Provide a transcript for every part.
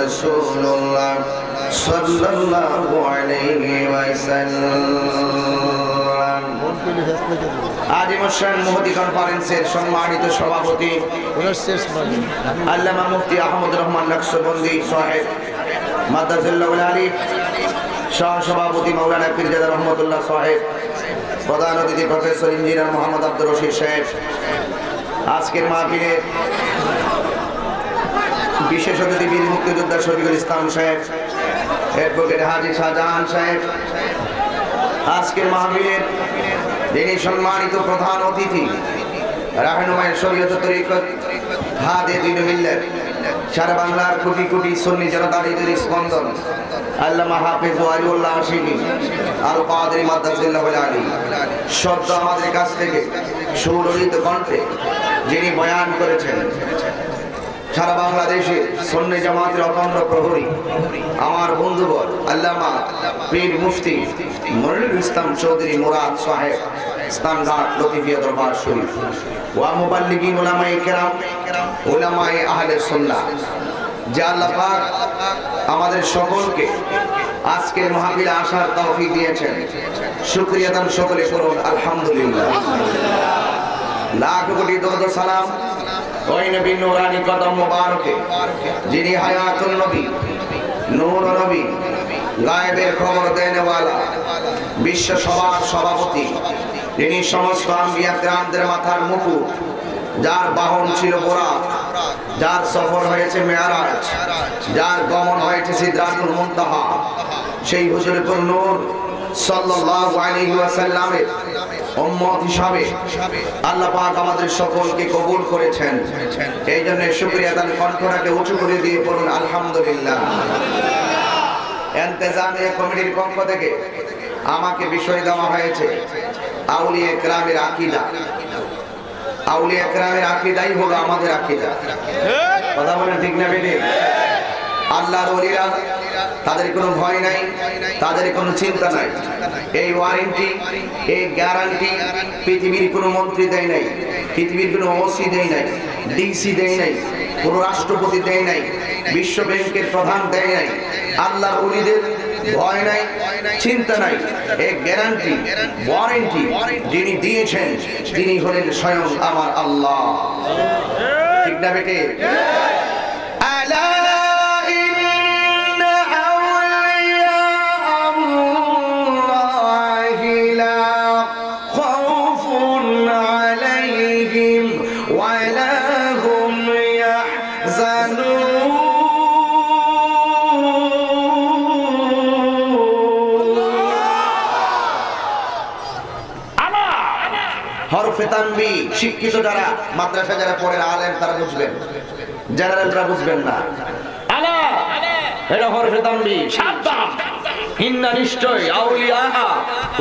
রাসূলুল্লাহ সাল্লাল্লাহু আলাইহি ওয়াসাল্লাম। আজিমুশান মুহতি কনফারেন্সের সম্মানিত সভাপতি আল্লামা মুফতি আহমদুর রহমান নকশবন্দি সাহেব মাদ্রাসাতুল আলী, সহ-সভাপতি মাওলানা পীরজাদা রহমাতুল্লাহ সাহেব, প্রধান অতিথি প্রফেসর ইঞ্জিনিয়ার মোহাম্মদ আব্দুর রশিদ সাহেব, আজকের মাহফিলের বিশেষ অতিথি বীর মুক্তিযোদ্ধা শফিকুল ইসলাম সাহেব, অ্যাডভোকেট হাজী শাহজাহান সাহেব, আজকের মাহফিলের যিনি সম্মানিত প্রধান অতিথি রাহনুমায়ে শরীয়ত তরিকত হাদে দ্বীন মিল্লাত, সারা বাংলার কোটি কোটি সুন্নি জনতার ঈদের স্পন্দন আল্লামা হাফেজ ওয়ালিউল্লাহ আশিকি আল কাদরি মাদ্রাসাতুল আলী, শব্দ আমাদের কাছ থেকে সুললিত কণ্ঠে যিনি বয়ান করেছেন, সারা বাংলাদেশে সুন্নি জামাতের অখণ্ড প্রহরী আমার বন্ধুবর আল্লামা পীর মুফতি মনিরুল ইসলাম চৌধুরী মুরাদ সাহেব, স্থানঘাট লতিফিয়া দরবার শরীফ, ওয়া মুবাল্লিগিন উলামায়ে কেরাম, উলামায়ে আহলে সুন্নাহ, যে আল্লাহ পাক আমাদের সকলকে আজকের মাহফিলে আসার তৌফিক দিয়েছেন, শুকরিয়া দান সকলে করুন আলহামদুলিল্লাহ। লাখ কোটি দরুদ সালাম ওই নবী নূরানি কদম মোবারকে যিনি হায়াতুন নবী, নূর নবী, গায়েবের খবর দেনেওয়ালা, বিশ্ব সভার সভাপতি, যিনি সমস্ত আম্বিয়া কিরামদের মাথার মুকুট, যার বাহন ছিল বুরাক, যার সফর হয়েছে মেরাজ, যার গমন হয়েছে সিদরাতুল মুনতাহা, সেই হুজুরপুর নূর সাল্লাল্লাহু আলাইহি ওয়াসাল্লামের উম্মত হিসাবে আল্লাহ পাক আমাদের সকলকে কবুল করেছেন। এই জন্য শুকরিয়া দান কণ্ঠটাকে উঁচু করে দিয়ে পড়ুন আলহামদুলিল্লাহ। ইন্তেজামিয়া কমিটির পক্ষ থেকে আমাকে বিষয় দেওয়া হয়েছে আউলিয়া কেরামের আকীদা। আউলিয়া কেরামের আকীদাই হলো আমাদের আকীদা। কথা বলেন ঠিক না বেঠিক? আল্লাহর ওলিরা, তাদের কোনো ভয় নাই, তাদের কোনো চিন্তা নাই। এই ওয়ারেন্টি, এই গ্যারান্টি পৃথিবীর কোনো মন্ত্রী দেয় নাই, পৃথিবীর কোনো ওসি দেয় নাই, ডিসি দেয় নাই, কোনো রাষ্ট্রপতি দেয় নাই, বিশ্ব ব্যাংকের প্রধান দেয় নাই। আল্লাহর ওলিদের ভয় নাই, চিন্তা নাই। এই গ্যারান্টি, ওয়ারেন্টি যিনি দিয়েছেন তিনি হলেন স্বয়ং আমার আল্লাহ। ঠিক না বেটে? হরফে তানবীহ শিক্ষিত যারা, মাদ্রাসা যারা পড়েন, আলেম তারা বুঝবেন, জেনারেলরা বুঝবেন না। আলা এটা হরফে তানবীহ, সাবধান। ইন্না নিশ্চয় আউলিয়া,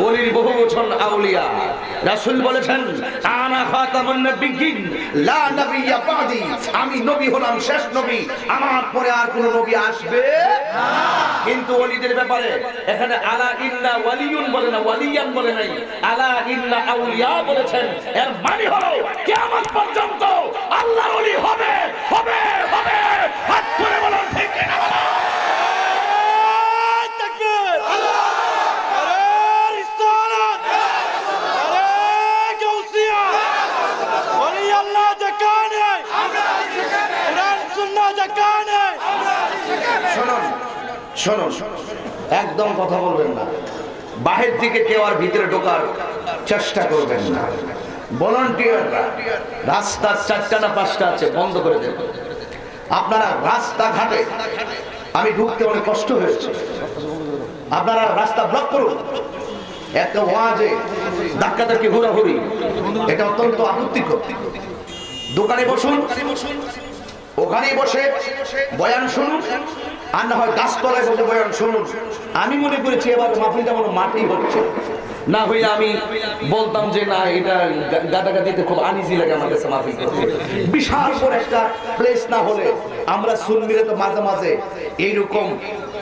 ওলির বহুবচন আউলিয়া। রাসূল বলেছেন আনা খাতামুন নবিয়্যিন লা নবিয়্যা বাদি, আমি নবী হলাম শেষ নবী, আমার পরে আর কোন নবী আসবে না। কিন্তু ওলিদের ব্যাপারে এখানে আলা ইন্না ওয়ালিয়ুন বলে না, ওয়ালিয়ান বলে নাই, আলা ইন্না আউলিয়া বলেছেন। এর মানে হলো কিয়ামত পর্যন্ত আল্লাহর ওলি হবে, হবে, হবে। হাত করে বলুন ঠিক না? শুনুন, একদম কথা বলবেন না, বাহির থেকে কেউ আর ভিতরে ঢোকার চেষ্টা করবেন না। ভলান্টিয়াররা রাস্তার 4টা না 5টা আছে, বন্ধ করে দেন। আপনারা রাস্তাঘাটে, আমি ঢুকতে অনেক কষ্ট হয়েছে, আপনারা রাস্তা ব্লক করুন। একটা ওয়াজে ধাক্কাধাক্কি ঘোরাঘুরি, এটা অত্যন্ত আপত্তিকর। দোকানে বসুন, ওখানেই বসে বয়ান শুনুন, আর না হয় গাছতলায় বসে বয়ান শুনুন। আমি মনে করেছি এবার মাহফিলটা মনে মাটি হচ্ছে, না হইলে আমি বলতাম যে না, এটা গাদাগাদিতে খুব আনিজি লাগে আমার কাছে মাহফিল করতে। বিশাল করে একটা প্লেস না হলে আমরা সুন্নিরা তো মাঝে মাঝে এইরকম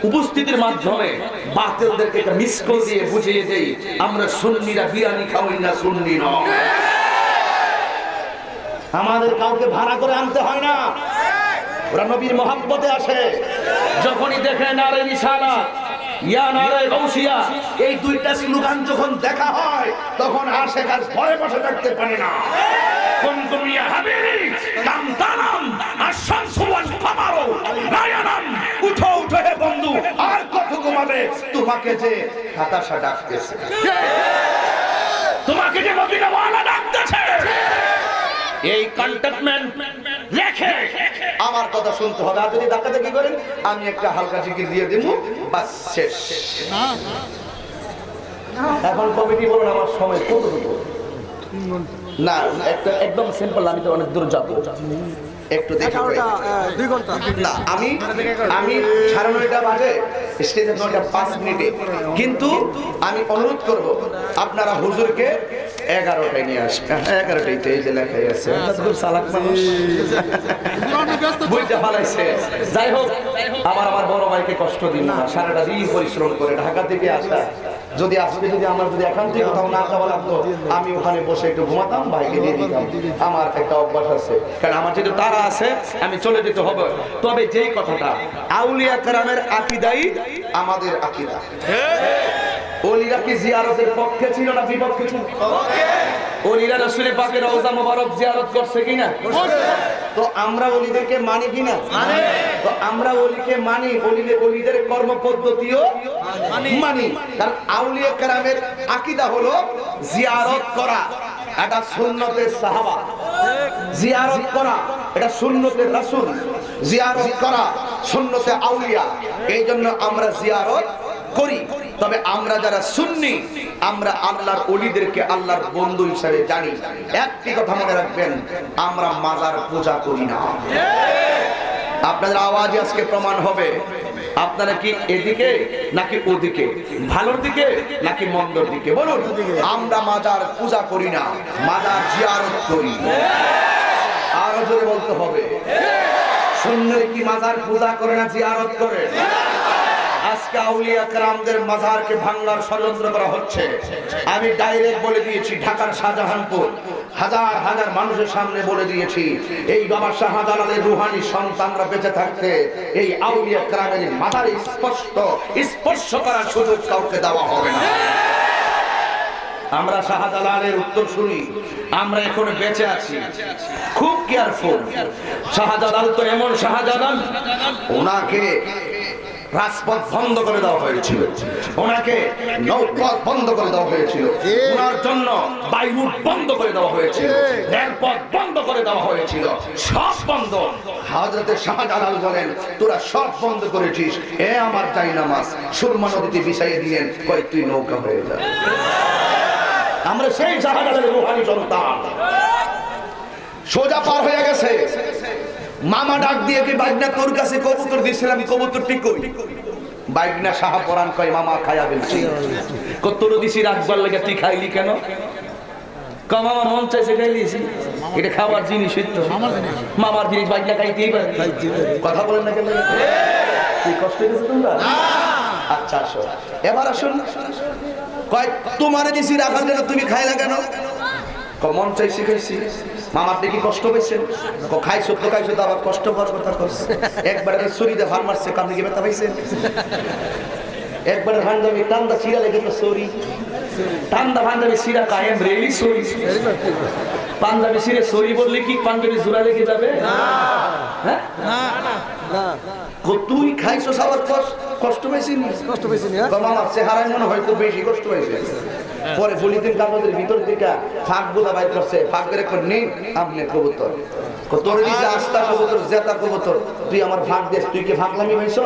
উপস্থিতির মাধ্যমে বাতিলদেরকে একটা মিস কল দিয়ে বুঝিয়ে দেই, আমরা সুন্নিরা বিরিয়ানি খাওয়াই না, সুন্নি নয়। আমাদের কাউকে ভাড়া করে আনতে হয় না, ওরা নবীর মহব্বতে আসে। যখনই দেখে নারে রিসালাত, ইয়া নারে গাউসিয়া, এই দুইটা স্লোগান যখন দেখা হয় তখন আশেক আর ভয়ে বসে থাকতে পারে না। কুনতুম ইয়া হাবিবি কাম তানাম আশ-শামসু ওয়াল কামারু লা ইয়ানাম, উঠো উঠো হে বন্ধু, আর কত ঘুমাবে? তোমাকে যে হতাশা ডাকতেছে, তোমাকে যে মদিনাওয়ালা ডাকতেছে, এই কন্টেটমেন্ট রেখে আমার কথা শুনতে হবে। আর যদি ধাক্কাধাক্কি করেন আমি একটা হালকা জিকির দিয়ে দেব, বাস শেষ। এখন কমিটি বলুন আমার সময় কতটুকু? না, একটা একদম সিম্পল, আমি তো অনেক দূর যাবো, একটু দেখি 2 ঘন্টা না, আমি 9:30 বাজে স্টেজে 5 মিনিটে, কিন্তু আমি অনুরোধ করব আপনারা হুজুরকে 11টায় নিয়ে আসবেন। 11টাইতে এই যে লেখাই আছে, খুব চালাক মানুষ বুঝতে পারছে। যাই হোক, আমার বড় ভাইকে কষ্ট দিন না, সারাটা দিন পরিশ্রম করে ঢাকা থেকে আসা। যদি আজকে যদি আমার যদি এখান থেকে কোথাও না যাওয়া লাগতো, আমি ওখানে বসে একটু ঘুমাতাম, ভাইকে দিয়ে দিতাম। আমার একটা অভ্যাস আছে, কারণ আমার যেহেতু তারা আছে আমি চলে যেতে হবে। তবে যেই কথাটা, আউলিয়া কেরামের আকীদাই আমাদের আকীদা। ওলিরা কি জিয়ারতের পক্ষে ছিল না বিপক্ষে ছিল? ওলিরা রাসূল পাকের রওজা মোবারক জিয়ারত করছে কিনা? তো আমরা ওলিদেরকে মানি কিনা? তো আমরা ওলিকে মানি, ওলিদের কর্মপদ্ধতিও মানি। কারণ আউলিয়া কেরামের আকীদা হলো জিয়ারত করা এটা সুন্নতের সাহাবা, জিয়ারত করা এটা সুন্নতের রাসূল, জিয়ারত করা সুন্নতে আউলিয়া। এই জন্য আমরা জিয়ারত করি। তবে আমরা যারা সুন্নি, আমরা আল্লাহর ওলিদেরকে আল্লাহর বন্ধু হিসেবে জানি। একটি কথা মনে রাখবেন, আমরা মাজার পূজা করি না। আপনাদের আওয়াজে আজকে প্রমাণ হবে আপনারা কি এদিকে নাকি ওদিকে, ভালোর দিকে নাকি মন্দর দিকে? বলুন, আমরা মাজার পূজা করি না, মাজার জিয়ারত করি। আরো জোরে বলতে হবে, সুন্নি কি মাজার পূজা করে না জিয়ারত করে? আজকে আউলিয়া কেরামদের মাজারকে ভাঙার ষড়যন্ত্র করা হচ্ছে। আমি ডাইরেক্ট বলে দিয়েছি, ঢাকার শাহজাহানপুর হাজার হাজার মানুষের সামনে বলে দিয়েছি, এই বাবা শাহজালালের রুহানি সন্তানরা বেঁচে থাকতে এই আউলিয়া কেরামের মাজার স্পর্শ করার সুযোগ কাউকে দেওয়া হবে না। আমরা শাহজালালের উত্তর শুনি, আমরা এখন বেঁচে আছি, খুব কেয়ারফুল। শাহজালাল তো এমন শাহজালাল, ওনাকে রাজপথ বন্ধ করে দেওয়া হয়েছিল, ওনাকে নৌপথ বন্ধ করে দেওয়া হয়েছিল, ওনার জন্য বায়ুট বন্ধ করে দেওয়া হয়েছিল, রেলপথ বন্ধ করে দেওয়া হয়েছিল, সব বন্ধ। হযরতে শাহজালাল বলেন, তোরা সব বন্ধ করেছিস, এ আমার জায়নামাজ সুরমা নদীতে বিছাইয়ে দিলেন, কয় তুই নৌকা হয়ে যা। আমরা সেই শাহজালালের রূহানি সন্তান, সোজা পার হয়ে গেছে। মামা ডাক দিয়ে কি বাইকনা তোর কাছে কবুতর দিছিলাম, কবুতর ঠিক কই? বাইকনা সাহা পরান কয়, মামা খায়া ফেলছি। কতর দিছি রাখবার লাগে, তুই খাইলি কেন? কয় মামা মন চাইছে খাইলিছি, এটা খাবার জিনিস, মামার জিনিস বাইকনা খাইতেই পারে। কথা বলেন না কেন? কি কষ্ট হয়েছে তোমরা? আচ্ছা আসো, এবার আসুন। কয় তোমারে দিছি রাখার জন্য, তুমি খাইলা কেন? মন চাইছি খাইছি। মামার দেখি কষ্ট পেয়েছেন, খাইছো তো খাইছো, তো আবার কষ্ট করার কথা করছে। একবারে ছুরিতে ভার মারছে, কামড়ে কি ব্যথা পাইছেন? একবারে ভান্ডামি টান্দা সিরা লেগে তো সরি, টান্দা ভান্ডামি সিরা কায়েম রেলি সরি। পাঞ্জাবি সিরে সরি বললে কি পাঞ্জাবি জোড়া লেগে যাবে? হ্যাঁ, তুই খাইছো সাবার কষ্ট পেয়েছি মামার চেহারায় মনে হয় খুব বেশি কষ্ট হয়েছে। পরে পলিথিন কাগজের ভিতর থেকে ফাঁক গুলা বাইর করছে, ফাঁক বের করে নিন আপনি কবুতর তোর দিছে আস্তা কবুতর জেতা কবুতর তুই আমার ফাঁক দিস, তুই কি ফাঁকলামি হইছ?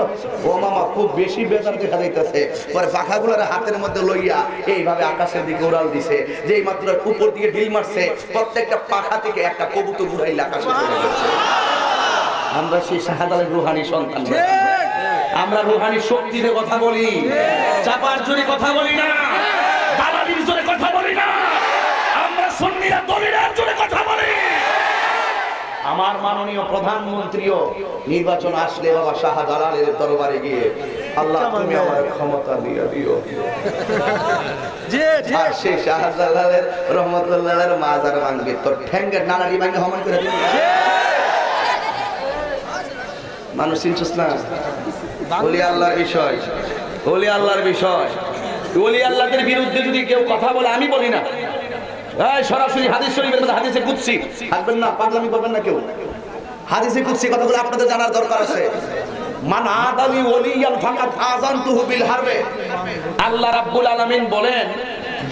ও মামা খুব বেশি বেজার দেখা যাইতেছে। পরে পাখাগুলার হাতের মধ্যে লইয়া এইভাবে আকাশের দিকে উড়াল দিছে, যেই মাত্র উপর দিকে ঢিল মারছে প্রত্যেকটা পাখা থেকে একটা কবুতর উড়াইলে আকাশে চলে গেছে। আমরা সেই শাহজালালের রুহানি সন্তান, আমরা রুহানি শক্তিতে কথা বলি, চাপার জোরে কথা বলি না, দালালির জোরে কথা বলি না, আমরা সুন্নিরা দলিলের জোরে কথা বলি। আমার মাননীয় প্রধানমন্ত্রীও নির্বাচন আসলে বাবা শাহজালালের দরবারে গিয়ে আল্লাহ তুমি আমার ক্ষমতা দিয়ে দিও, আর সেই শাহজালালের রহমতুল্লাহের মাজার ভাঙবে, তোর ঠ্যাঙ্গের নানারি ভাঙে হমান করে দিবি। মানুষ চিনছিস না? ওলি আল্লাহর বিষয়, ওলি আল্লাহর বিষয়, ওলি আল্লাহদের বিরুদ্ধে যদি কেউ কথা বলে, আমি বলি না, সরাসরি হাদিস শরীফের মধ্যে হাদিসে কুদসি থাকবেন না, পাগলামি করবেন না কেউ। হাদিসে কুদসি কথাগুলো আপনাদের জানার দরকার আছে। মান আদালি ওলিয়ান ফাকাত আযানতুহু বিল হারবে। আল্লাহ রাব্বুল আলামিন বলেন,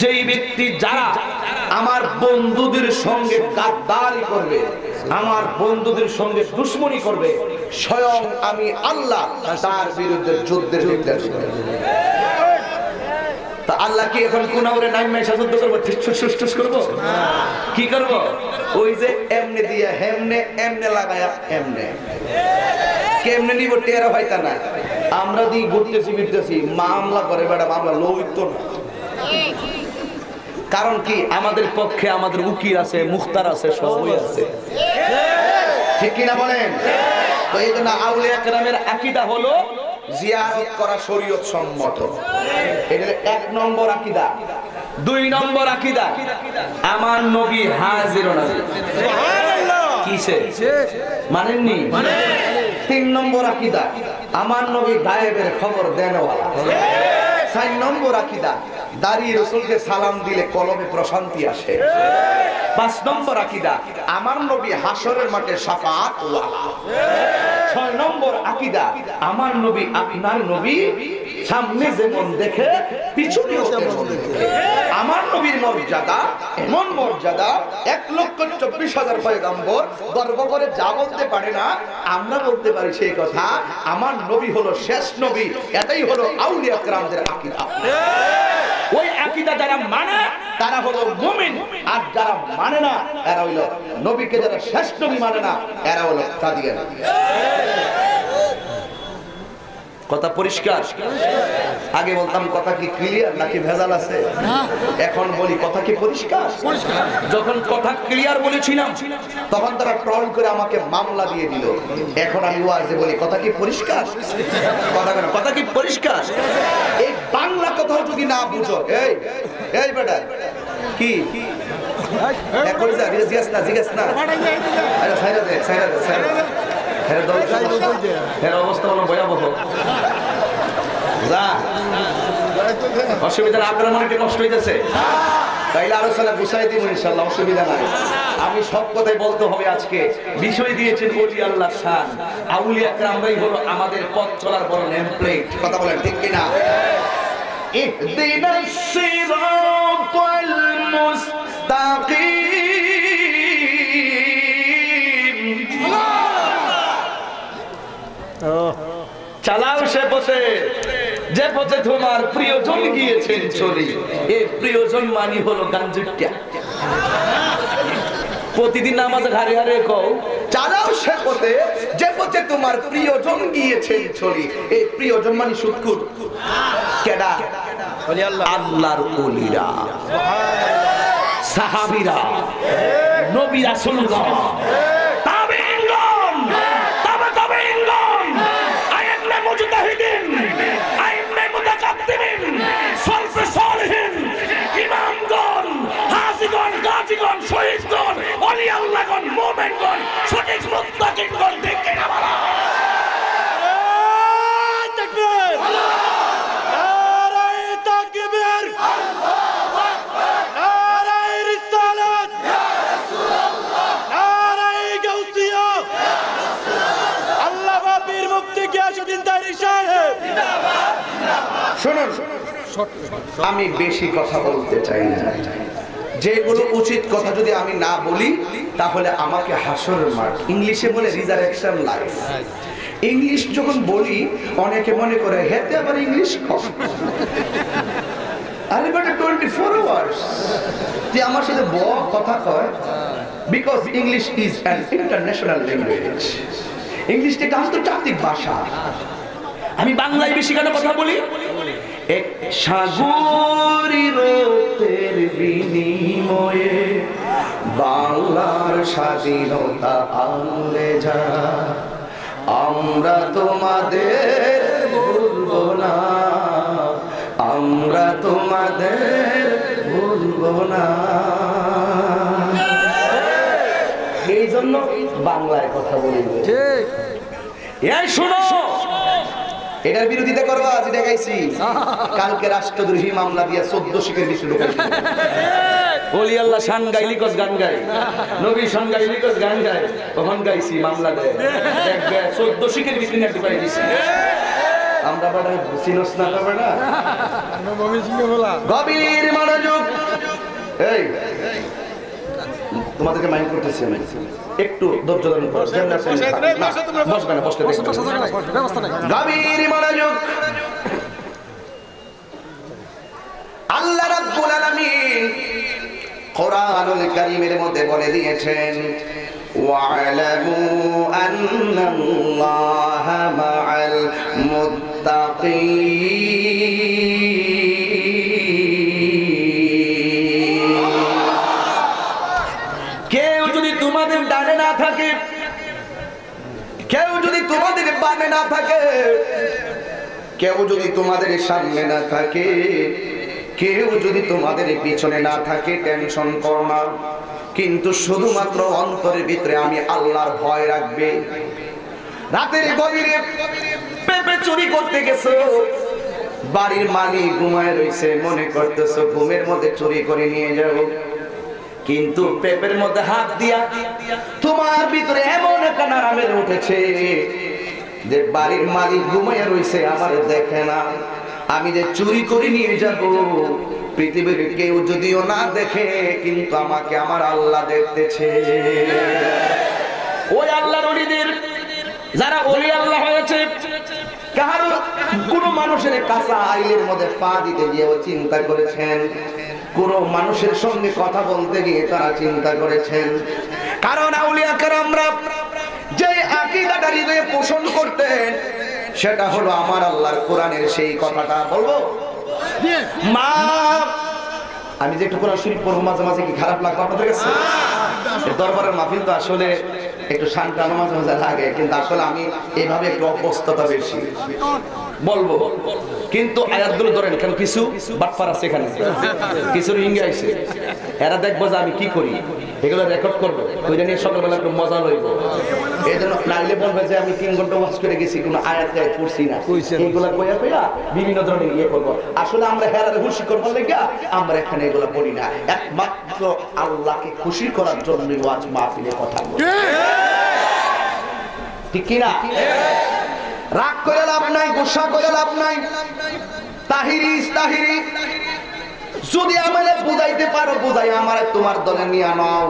যেই ব্যক্তি যারা আমার বন্ধুদের সঙ্গে গাদ্দারি করবে, আমার বন্ধুদের সঙ্গে দুশমনি করবে, স্বয়ং আমি আল্লাহ তার বিরুদ্ধে যুদ্ধের নির্দেশ দেব। তা আল্লাহ কি এখন কোনাউরে নাইমে যুদ্ধ করব? ঠুস করব? কি করব? ওই যে এমনে দিয়া হেমনে, এমনে লাগায়া এমনে, কেমনে নিব টেরা হয়তা না। আমরা দি ঘুরতেছি ফিরতেছি, মামলা করে বেটা, মামলা লইতো না। কারণ কি? আমাদের পক্ষে আমাদের উকিল আছে, মুখতার আছে, সবই আছে, ঠিক কিনা বলেন? তো এই জন্য আউলিয়া কেরামের আকীদা হলো জিয়ারত করা শরীয়ত সম্মত, এটা এক নম্বর আকীদা। দুই নম্বর আকীদা, আমার নবী হাজির ও নাজির। সুবহানাল্লাহ, কিসে মানেননি? তিন নম্বর আকীদা, আমার নবী গায়েবের খবর দেনওয়ালা। চার নম্বর আকীদা, দাড়ি রাসূলকে সালাম দিলে কলবে প্রশান্তি আসে। পাঁচ নম্বর আকীদা, আমার নবী হাসরের মাঠে শাফাআত ওয়ালা। ছয় নম্বর আকীদা, আমার নবী আপনার নবী সামনে যেমন দেখে পিছনেও তেমন দেখে। আমার নবীর মর্যাদা এমন মর্যাদা, 1,24,000 পয়গম্বর গর্ব করে যা বলতে পারে না, আমরা বলতে পারি সেই কথা। আমার নবী হলো শেষ নবী, এটাই হলো আউলিয়া কেরামদের আকীদা। ওই আকীদা যারা মানে তারা হলো মুমিন, আর যারা মানে না এরা হলো নবীকে, যারা শেষ নবী মানে না এরা হলো কাদিয়ান। কথা পরিষ্কার? আগে বলতাম কথা কি ক্লিয়ার নাকি ভেজাল আছে? এখন বলি কথা কি পরিষ্কার? যখন কথা ক্লিয়ার বলেছিলাম তখন তারা ট্রল করে আমাকে মামলা দিয়ে দিল। এখন আমি ওয়াজে বলি কথা কি পরিষ্কার? কথা কি পরিষ্কার? এই বাংলা কথাও যদি না বুঝো, এই এই বেটা কি এখন যা জিজ্ঞেস না, জিজ্ঞেস না, আরে সাইরা দে, সাইরা দে, সাইরা দে। এর অবস্থা হলো ভয়াবহ। অসুবিধা না, আপনার মনে কষ্ট হইতেছে, তাইলে আরো সালে গুছাই দিব ইনশাআল্লাহ, অসুবিধা নাই। আমি সব কথাই বলতে হবে আজকে। বিষয় দিয়েছেন ওলি আল্লাহ শান, আউলিয়া কেরামরাই হলো আমাদের পথ চলার বড় নেমপ্লেট। কথা বলেন ঠিক কিনা? ইহদিনাস সিরাতাল মুস্তাকিম। চালাও সে পথে যে পথে তোমার প্রিয়জন গিয়েছেন চলি। এই প্রিয়জন মানি হলো গাঞ্জুটিয়া। প্রতিদিন নামাজে হারে হারে কও, চালাও সে পথে যে পথে তোমার প্রিয়জন গিয়েছেন চলি। এই প্রিয়জন মানি সুদকুর। কেডা? আল্লাহর ওলিরা, সাহাবীরা, নবী রাসূলগণ, তাবেঈনগণ, তাবেঈনগণ, আইম্মে মুজতাহিদিন, আইম্মে মুতাকাদ্দিমিন, সালফে সালেহিন, ইমামগণ, হাজীগণ, গাজীগণ, শহীদগণ, ওলি আল্লাহগণ, মুমিনগণ, সঠিক মুত্তাকিনগণ, ঠিক কিনা বলো? তাকবীর, নারায়ে তাকবীর, আল্লাহু আকবার, নারায়ে রিসালাত, ইয়া রাসূলুল্লাহ, নারায়ে আমি বেশি কথা বলতে চাই না, যেগুলো উচিত কথা যদি আমি না বলি তাহলে আমাকে হাসরের মাঠ, ইংলিশে বলে রিজারেকশন লাইফ। ইংলিশ যখন বলি অনেকে মনে করে হেতে আবার ইংলিশ কম, আরে বেটা 24 আওয়ার্স তুই আমার সাথে কথা কয়, because English is an international language. ইংলিশটা একটা আন্তর্জাতিক ভাষা। আমি বাংলায় বেশি কেন কথা বলি? এক সাগরের বিনিময়ে বাংলার স্বাধীনতা আনলে যারা, আমরা তোমাদের ভুলবো না, আমরা তোমাদের ভুলবো না। এই জন্য বাংলায় কথা বলি। এই শোনো, এটার বিরোধিতা করবা যেটা গাইছি। কালকে রাষ্ট্রদ্রোহী মামলা দিয়া 14 শিখের বেশি লোক ওলি আল্লাহ শান গাইলি কস গান গায়, নবী শান গাইলি কস গান গায়, তখন গাইছি মামলা দেয় 14 শিখের বেশি নাকি পাই দিছি। আমরা বড় সিনস না করবে না, গভীর মনোযোগ। এই তোমাদেরকে মাইন্ড করতেছি আমি, একটু ধৈর্য ধরুন। বসবে না, বসতে গভীর মনোযোগ। আল্লাহ রাব্বুল আলামিন কোরআনুল কারীমের মধ্যে বলে দিয়েছেন, ওয়া'লামু আন্নাল্লাহা মা'আল মুত্তাকিন। কেউ যদি তোমাদের ডানে না থাকে, কেউ যদি তোমাদের বামে না থাকে, কেউ যদি তোমাদের সামনে না থাকে, কেউ যদি তোমাদের পিছনে না থাকে, টেনশন করো না, কিন্তু শুধুমাত্র অন্তরের ভিতরে আমি আল্লাহর ভয় রাখবে। রাতের গভীরে পেঁপে চুরি করতে গেছো, বাড়ির মালিক ঘুমায় রইছে, মনে করতেছো ঘুমের মধ্যে চুরি করে নিয়ে যাবো, কিন্তু পেঁপের মধ্যে হাত দিয়া তোমার ভিতরে এমন একটা নারামের উঠেছে যে বাড়ির মালিক ঘুমায় রইছে, আমার দেখে না, আমি যে চুরি করে নিয়ে যাব, পৃথিবীর কেউ যদিও না দেখে, কিন্তু আমাকে আমার আল্লাহ দেখতেছে। ওই আল্লাহর ওলিদের, যারা ওলি আল্লাহ হয়েছে, কারো কোন মানুষের কাঁচা আইলের মধ্যে পা দিতে গিয়ে চিন্তা করেছেন, কোন মানুষের সঙ্গে কথা বলতে গিয়ে তারা চিন্তা করেছেন। কারণ আউলিয়া কেরামরা যে আকীদাটা হৃদয়ে পোষণ করতেন, সেটা হলো আমার আল্লাহর কোরআনের সেই কথাটা। বলবো মা, আমি যে একটু কোরআন শরীফ পড়বো মাঝে মাঝে, কি খারাপ লাগবে আপনাদের কাছে? দরবারের মাহফিল তো আসলে একটু শান্ত মাঝে মাঝে লাগে, কিন্তু আসলে আমি এইভাবে একটু অবস্থতা বেশি বলবো, কিন্তু আয়াতগুলো ধরেন, কেন কিছু বাটপার আছে এখানে, কিছু রোহিঙ্গা আছে, এরা দেখবো যে আমি কি করি, এগুলো রেকর্ড করবো, ওইটা নিয়ে সকালবেলা একটু মজা লইব। এই জন্য নাইলে বলবে যে আমি 3 ঘন্টা ওয়াজ করে গেছি, কোনো আয়াত পড়ছি না, এইগুলা কইয়া কইয়া বিভিন্ন ধরনের ইয়ে করবো। আসলে আমরা হেরারে খুশি করবো লেগা আমরা এখানে এগুলা বলি না, একমাত্র আল্লাহকে খুশি করার জন্য ওয়াজ মাহফিলে কথা বলি, ঠিক কিনা? রাগ করে লাভ নাই, গোসা করে লাভ নাই। তাহিরি ইস্তাহিরি যদি আমাদের বুঝাইতে পারো, বুঝাই আমারে তোমার দলে নিয়ে নাও।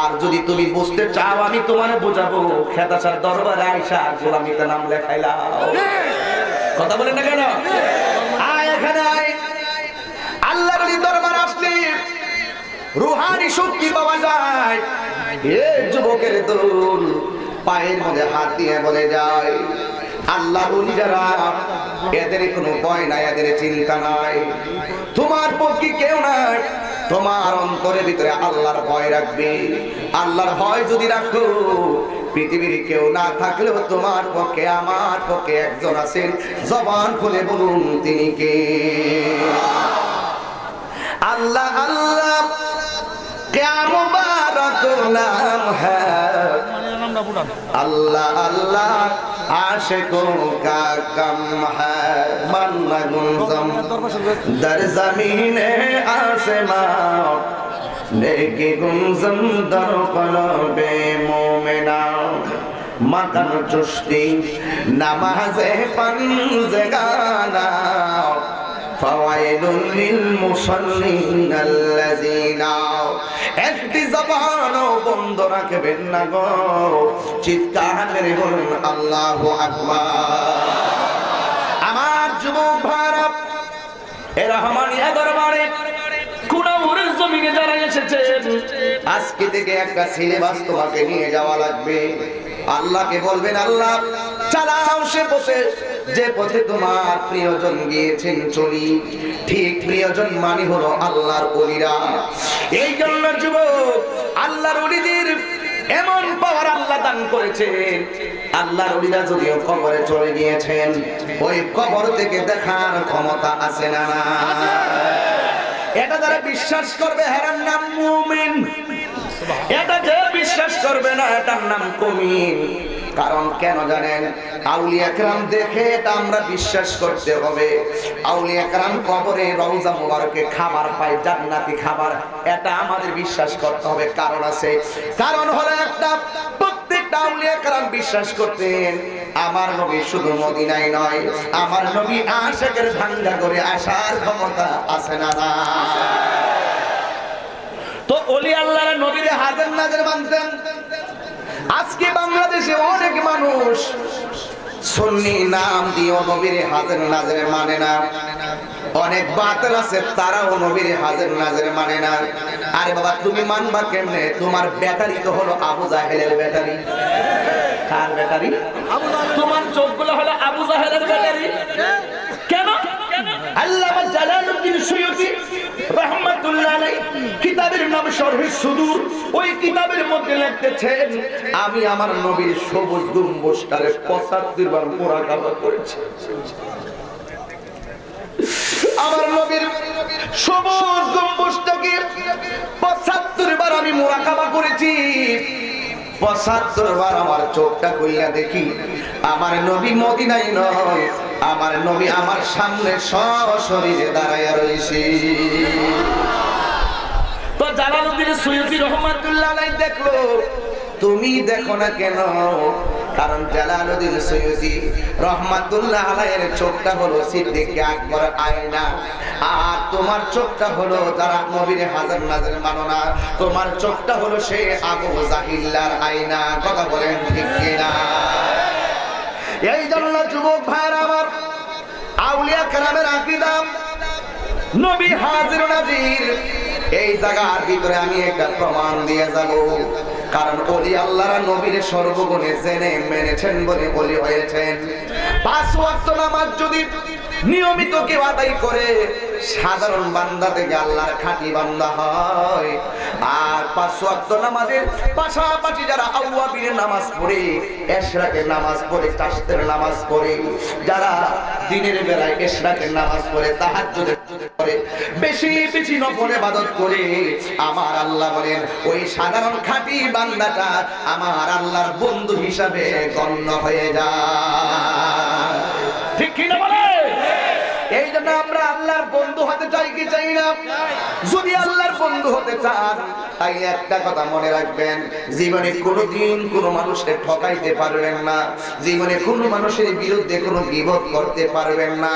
আর যদি তুমি বুঝতে চাও আমি তোমারে বুঝাবো, খেদাসার দরবারে আইসা গোলামিতে নাম লেখাইলাও। কথা বলেন না কেন? আয় এখানে আয়। আল্লাহর দরবার আসলে রুহানি শক্তি পাওয়া যায়। এ যুবকের দল পায়ের মধ্যে হাত দিয়ে বলে যায়, আল্লাহ বলি যারা, এদের কোনো ভয় নাই, এদের চিন্তা নাই, তোমার পক্ষে কেউ নাই, তোমার অন্তরের ভিতরে আল্লাহর ভয় রাখবে। আল্লাহর ভয় যদি রাখো, পৃথিবীর কেউ না থাকলেও তোমার পক্ষে আমার পক্ষে একজন আছেন, জবান খুলে বলুন তিনি কে? আল্লাহ আল্লাহ क्या मुबारक नाम है, अल्लाह अल्लाह आशिकों का कम है, मन गुंजम दर ज़मीने आसमां, नेकी गुंजम दर क़ल्बे मोमिना, मकान चुश्ती नमाज़े पंज़गाना, ফাওয়াইলুল লিল মুসাল্লিন আল্লাযিনা, একটি জবানও বন্ধ রাখবেন না গো, চিৎকার মেরে বলুন আল্লাহু আকবার। আমার যুবক ভাইরা, এ রহমানিয়া দরবারে কুনাউরের জমিনে যারা এসেছেন, আজকে থেকে একটা সিলেবাস তোমাকে নিয়ে যাওয়া লাগবে। আল্লাহকে বলবেন, আল্লাহ চালাও সে পথে, যে পথে তোমার প্রিয়জন গিয়েছেন চলি। ঠিক প্রিয়জন মানে হলো আল্লাহর ওলিরা। এই জন্য যুবক, আল্লাহর ওলিদের এমন পাওয়ার আল্লাহ দান করেছেন, আল্লাহর ওলিরা যদিও কবরে চলে গিয়েছেন, ওই কবর থেকে দেখার ক্ষমতা আছে না? এটা যারা বিশ্বাস করবে এর নাম মুমিন, এটা যে বিশ্বাস করবে না এটার নাম কমিন। কারণ কেন জানেন? আউলিয়া কেরাম দেখে এটা আমরা বিশ্বাস করতে হবে। আউলিয়া কেরাম কবরে রওজা মুবারকে খাবার পায়, জান্নাতি খাবার, এটা আমাদের বিশ্বাস করতে হবে। কারণ আছে, কারণ হলো একটা, প্রত্যেকটা আউলিয়া কেরাম বিশ্বাস করতেন আমার নবী শুধু মদিনায় নয়, আমার নবী আশিকের ভাঙ্গা করে আসার ক্ষমতা আছে না? তো ওলি আল্লাহর নবীর হাজার নাজার মানতেন। আজকে বাংলাদেশে অনেক মানুষ সুন্নি নাম দিয়ে নবীর হাজার নাজার মানে না। অনেক বাতিল আছে, তারাও নবীর হাজার নাজার মানে না। আরে বাবা, তুমি মানবা কেমনে? তোমার ব্যাটারি তো হলো আবু জাহেলের ব্যাটারি। কার ব্যাটারি? তোমার চোখগুলো হলো আবু জাহেলের ব্যাটারি। কেন? আল্লামা জালালউদ্দিন সুয়ুতী রাহমাতুল্লাহ আলাইহি কিতাবের নাম শরহে সুদূর, ওই কিতাবের মধ্যে লিখতেছেন, আমি আমার নবীর সবুজ গম্বুজটারে ৭৫ বার মুরাকাবা করেছি। আমার নবীর সবুজ গম্বুজটাকে ৭৫ বার আমি মুরাকাবা করেছি। ৭৫ বার আমার চোখটা খুইলা দেখি আমার নবী মদিনায় নয়, আমার নবী আমার সামনে সশরীরে দাঁড়ায়া রয়েছে। তো জালালউদ্দিন সুয়ুতী রাহমাতুল্লাহ আলাইহি দেখলো, তুমি দেখো না কেন? কারণ জালালউদ্দিন সুয়ুতী রাহমাতুল্লাহ আলাইহির চোখটা হলো সিদ্দিক আকবর আয়না, আর তোমার চোখটা হলো যারা নবীর হাজার নাজার মানো না, তোমার চোখটা হলো সেই আবু জাহিল্লার আয়না। কথা বলেন ঠিক কিনা? এই জন্য যুবক ভাইরা আমার, আউলিয়া কেরামের আকীদা নবী হাজির নাজির, এই জায়গার ভিতরে আমি একটা প্রমাণ দিয়ে যাব। কারণ ওলি আল্লাহরা নবীর সর্বগুণে জেনে মেনেছেন বলে ওলি হয়েছেন। ৫ ওয়াক্ত নামাজ যদি নিয়মিত কেউ আদায় করে, সাধারণ বান্দা থেকে আল্লাহর খাঁটি বান্দা হয়। আর ৫ ওয়াক্ত নামাজের পাশাপাশি যারা আওয়াবিনের নামাজ পড়ে, এশরাকের নামাজ পড়ে, তাসবিহের নামাজ পড়ে, যারা দিনের বেলায় এশরাকের নামাজ পড়ে, তাহাজ্জুদের করে, বেশি বেশি নফল ইবাদত করে, আমার আল্লাহ বলেন ওই সাধারণ খাঁটি বান্দাটা আমার আল্লাহর বন্ধু হিসাবে গণ্য হয়ে যায়। ঠিক কি না বলে? এই জন্য আমরা আল্লাহর বন্ধু হতে চাই কি চাই না? যদি আল্লাহর বন্ধু হতে চান, তাইলে একটা কথা মনে রাখবেন, জীবনে কোনোদিন কোনো মানুষকে ঠকাইতে পারবেন না, জীবনে কোনো মানুষের বিরুদ্ধে কোনো গীবত করতে পারবেন না।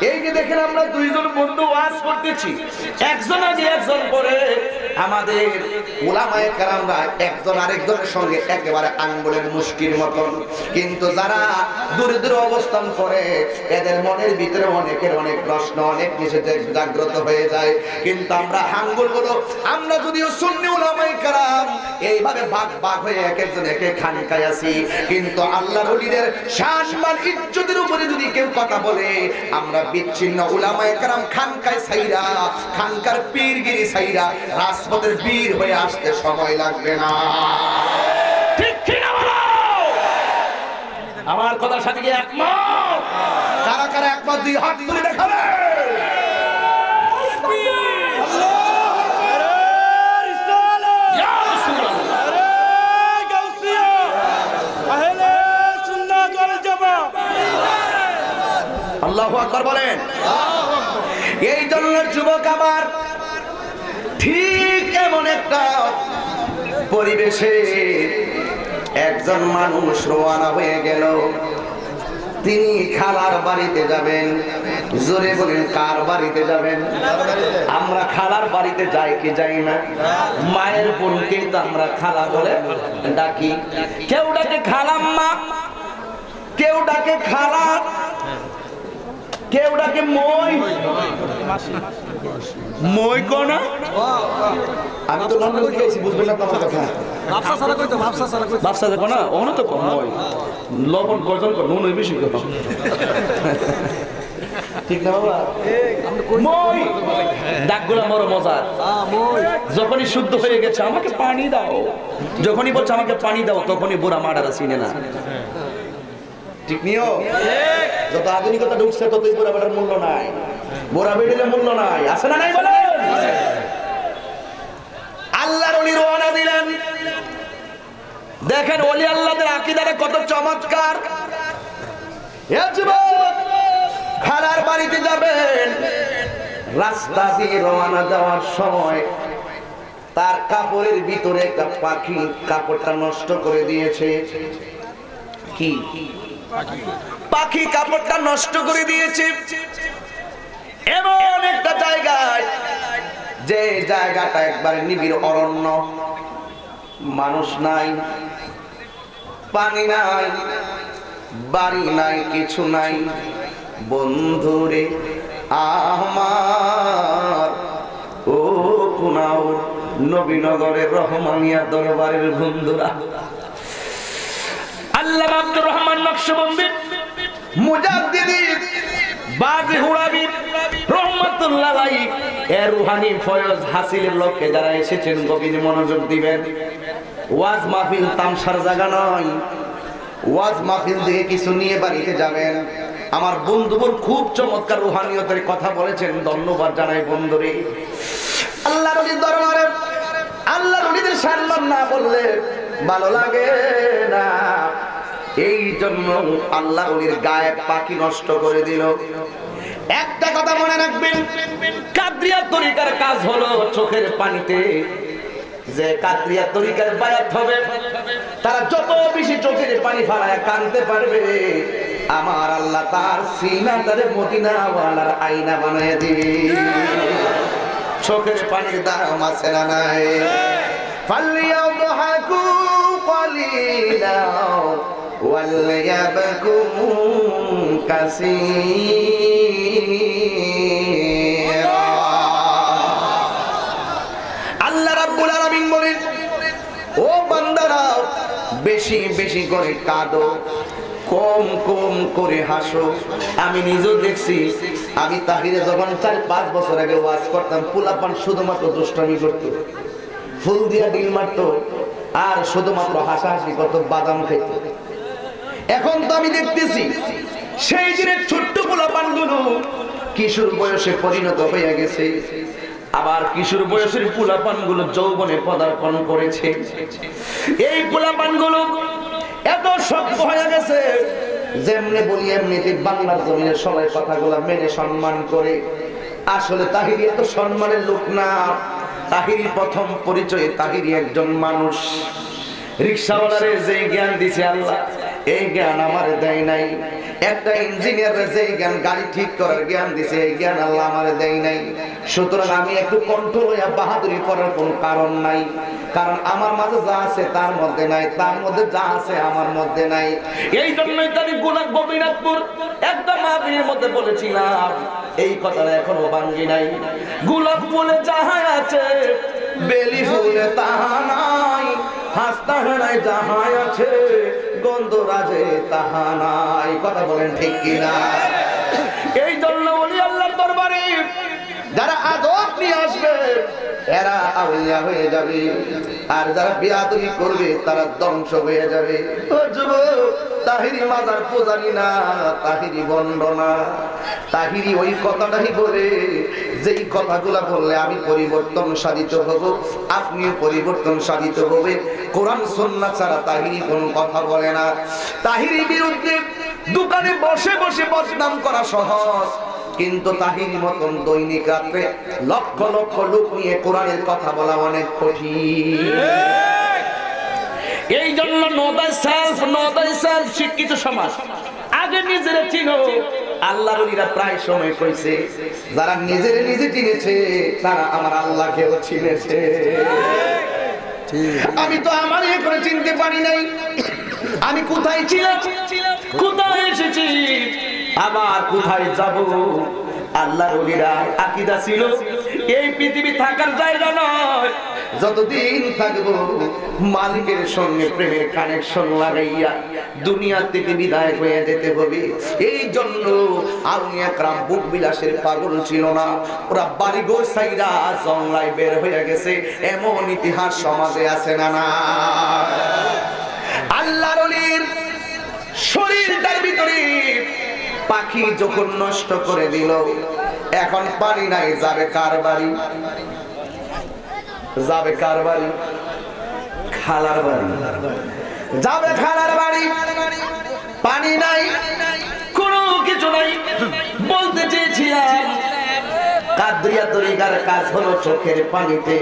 এই যে দেখেন আমরা দুইজন বন্ধু ওয়াজ করতেছি, একজন আগে একজন পরে, আমাদের উলামায়ে কেরামরা একজন আরেকজনের সঙ্গে একেবারে আঙ্গুলের মুষ্টির মতন। কিন্তু যারা দূরে দূরে অবস্থান করে, এদের মনের ভিতরে অনেকের অনেক প্রশ্ন, অনেক কিছু জাগ্রত হয়ে যায়। কিন্তু আমরা আঙ্গুলগুলো, আমরা যদিও সুন্নি উলামায়ে কেরাম এইভাবে ভাগ ভাগ হয়ে এক একজন এক এক খানকায় আছি, কিন্তু আল্লাহর ওলিদের শান মান ইজ্জতের উপরে যদি কেউ কথা বলে, আমরা বিচ্ছিন্ন উলামায়ে কেরাম খানকায় ছাইরা, খানকার পীরগিরি ছাইরা রাজপথের বীর হয়ে আসতে সময় লাগবে না। ঠিক কি না বলো? আমার কথার সাথে কি একমত? কারা কারা একমত? দুই হাত তুলে দেখাবে। আল্লাহু আকবার বলেন। এই জন্য যুবক আমার, ঠিক এমন একটা পরিবেশে একজন মানুষ রওনা হয়ে গেল, তিনি খালার বাড়িতে যাবেন। জোরে বলেন কার বাড়িতে যাবেন? আমরা খালার বাড়িতে যাই কি যাই না? মায়ের বোনকে তো আমরা খালা বলে ডাকি। কেউ ডাকে খালাম্মা, কেউ ডাকে খালা, কেউ ডাকে মই। মই কোনা আমি তো লন্ডন থেকে এসেছি, বুঝবেন না তো আমার কথা। বাপসা দেখো না, ওখানে তো কম মই, লবণ গর্জন কর, নুন বেশি কর, ঠিক না বাবা? মই ডাকগুলো বড় মজার। যখনই শুদ্ধ হয়ে গেছে আমাকে পানি দাও, যখনই বলছে আমাকে পানি দাও, তখনই বুড়া মাডারা চিনে না। ঠিক নিও, যত আধুনিকতা ঢুকছে ততই বুড়া বেটার মূল্য নাই, বুড়া বেটির মূল্য নাই। আছে না নাই বলেন? আল্লাহর ওলি রওনা দিলেন। দেখেন ওলি আল্লাহদের আকীদাটা কত চমৎকার। এ যুবক, খালার বাড়িতে যাবেন, রাস্তা দিয়ে রওনা দেওয়ার সময় তার কাপড়ের ভিতরে একটা পাখি কাপড়টা নষ্ট করে দিয়েছে। কি পাখি কাপড়টা নষ্ট করে দিয়েছে? এমন একটা জায়গায়, যে জায়গাটা একবারে নিবিড় অরণ্য, মানুষ নাই, পানি নাই, বাড়ি নাই, কিছু নাই। বন্ধুরে আমার, ও কুনাও নবীনগরের রহমানিয়া দরবারের বন্ধুরা, আল্লামা আব্দুর রহমান নকশবন্দি মুজাদ্দিদি বাজি হুরাবি রহমাতুল্লাহ আলাইহি এর রূহানি ফয়জ হাসিলের লক্ষ্যে যারা এসেছেন গভীর মনোযোগ দিবেন। ওয়াজ মাহফিল তামসার জায়গা নয়, ওয়াজ মাহফিল থেকে কিছু নিয়ে বাড়িতে যাবেন। আমার বন্ধুবর খুব চমৎকার রূহানিয়তের কথা বলেছেন, ধন্যবাদ জানাই বন্ধুরে। আল্লাহর ওলির দরবারে আল্লাহর ওলিদের সম্মান না বললে ভালো লাগে না। এই জন্য আল্লাহর ওলির গায়ে পাখি নষ্ট করে দিল। একটা কথা মনে রাখবেন, কাদরিয়া তরিকার কাজ হলো চোখের পানিতে। যে কাদরিয়া তরিকার বায়াত হবে, তারা যত বেশি চোখের পানি ফেলায় কাঁদতে পারবে, আমার আল্লাহ তার সিনাটারে মদিনাওয়ালার আয়না বানিয়ে দিবে। চোখের পানির দাম আছে না নাই? ফালিয়াদহাকু ক্বালিলা ওয়ালয়াবকু কাসীরা। আল্লাহ রাব্বুল আলামিন বলেন, ও বান্দারা বেশি বেশি করে কাঁদো, কম কম করে হাসো। আমি নিজেও দেখছি, আমি তাহিরে যখন 4-5 বছর আগে ওয়াজ করতাম, পোলাপান শুধুমাত্র দুষ্টামি করতো, ফুল দিয়া ডিল মারতো, আর শুধুমাত্র হাসাহাসি করতো, বাদাম খাইত। এখন তো আমি দেখতেছি সেই দিনের ছোট্ট পোলাপান গুলো কিশোর বয়সে পরিণত হয়ে গেছে, আবার কিশোর বয়সের পোলাপান গুলো যৌবনে পদার্পণ করেছে। এই পোলাপান গুলো এত সভ্য হয়ে গেছে, যেমনি বলি এমনিতে বাংলার জমিনে সবাই কথাগুলা মেনে সম্মান করে। আসলে তাহিরি এত সম্মানের লোক না। তাহিরি প্রথম পরিচয়ে তাহিরি একজন মানুষ। রিকশাওয়ালারে যে জ্ঞান দিছে আল্লাহ, এই জ্ঞান আমার দেয় নাই। একটা ইঞ্জিনিয়ারের যে জ্ঞান গাড়ি ঠিক করার জ্ঞান দিছে, এই জ্ঞান আল্লাহ আমার দেয় নাই। সুতরাং আমি একটু কন্ট্রোল হইয়া বাহাদুরি করার কোনো কারণ নাই, কারণ আমার মাঝে যা আছে তার মধ্যে নাই, তার মধ্যে যা আছে আমার মধ্যে নাই। এই জন্যই তো আমি গোপীনাথপুর একদম মাহফিলের মধ্যে বলেছিলাম, এই কথাটা এখনো ভাঙ্গি নাই। গোলাপ ফুলে যাহা আছে, বেলি ফুলে তাহা নাই, হাসতা নাই যাহা আছে, গন্ধরাজে তাহা নাই। কথা বলেন ঠিক কিনা? এই জন্য ওলি আল্লাহর দরবারে যারা আদব নিয়ে আসবে এরা আউলিয়া হয়ে যাবে, আর যারা বিয়াদবি করবে তারা ধ্বংস হয়ে যাবে। ও যুবক, তাহিরি মাজার পূজারি না, তাহিরি বন্ডনা। তাহিরি ওই কথাটাই বলে, যেই কথাগুলা বললে আমি পরিবর্তন সাধিত হব, আপনিও পরিবর্তন সাধিত হবে। কোরআন সুন্নাহ ছাড়া তাহিরি কোনো কথা বলে না। তাহিরি বিরুদ্ধে দোকানে বসে বসে বদনাম করা সহজ, কিন্তু তাহিরি মতন দৈনিক রাত্রে লক্ষ লক্ষ লোক নিয়ে কোরআনের কথা বলা অনেক কঠিন। এই জন্য নো বাই সেলফ শিক্ষিত সমাজ। আগে নিজের চিনো। আল্লাহর ওলিরা প্রায় সময় কইছে যারা নিজের নিজে চিনেছে তারা আমার আল্লাহকেও চিনেছে। আমি তো আমার এ করে চিনতে পারি নাই, আমি কোথায় ছিলাম, কোথায় এসেছি, আবার কোথায় যাব। আল্লাহর ওলিরা আকীদা ছিল এই পৃথিবী থাকার জায়গা নয়, যতদিন থাকবো মালিকের সঙ্গে প্রেমের কানেকশন লাগাইয়া দুনিয়া থেকে বিদায় হয়ে যেতে হবে। এই জন্য আউলিয়া کرام বুক বিলাসের পাগল ছিল না, ওরা বাড়িঘর ছাইরা জঙ্গলায় বের হয়ে গেছে। এমন ইতিহাস সমাজে আছে না না? আল্লাহর ওলির শরীরটার ভিতরে পাখি যখন নষ্ট করে দিল, এখন পানি নাই, যাবে কার বাড়ি? যাবে কার বাড়ি? খালার বাড়ি। যাবে খালার বাড়ি। পানি নাই, কোনো কিছু নাই। বলতে চেয়েছিলাম কাদরিয়া তরিকার কাজ হলো চোখের পানিতে,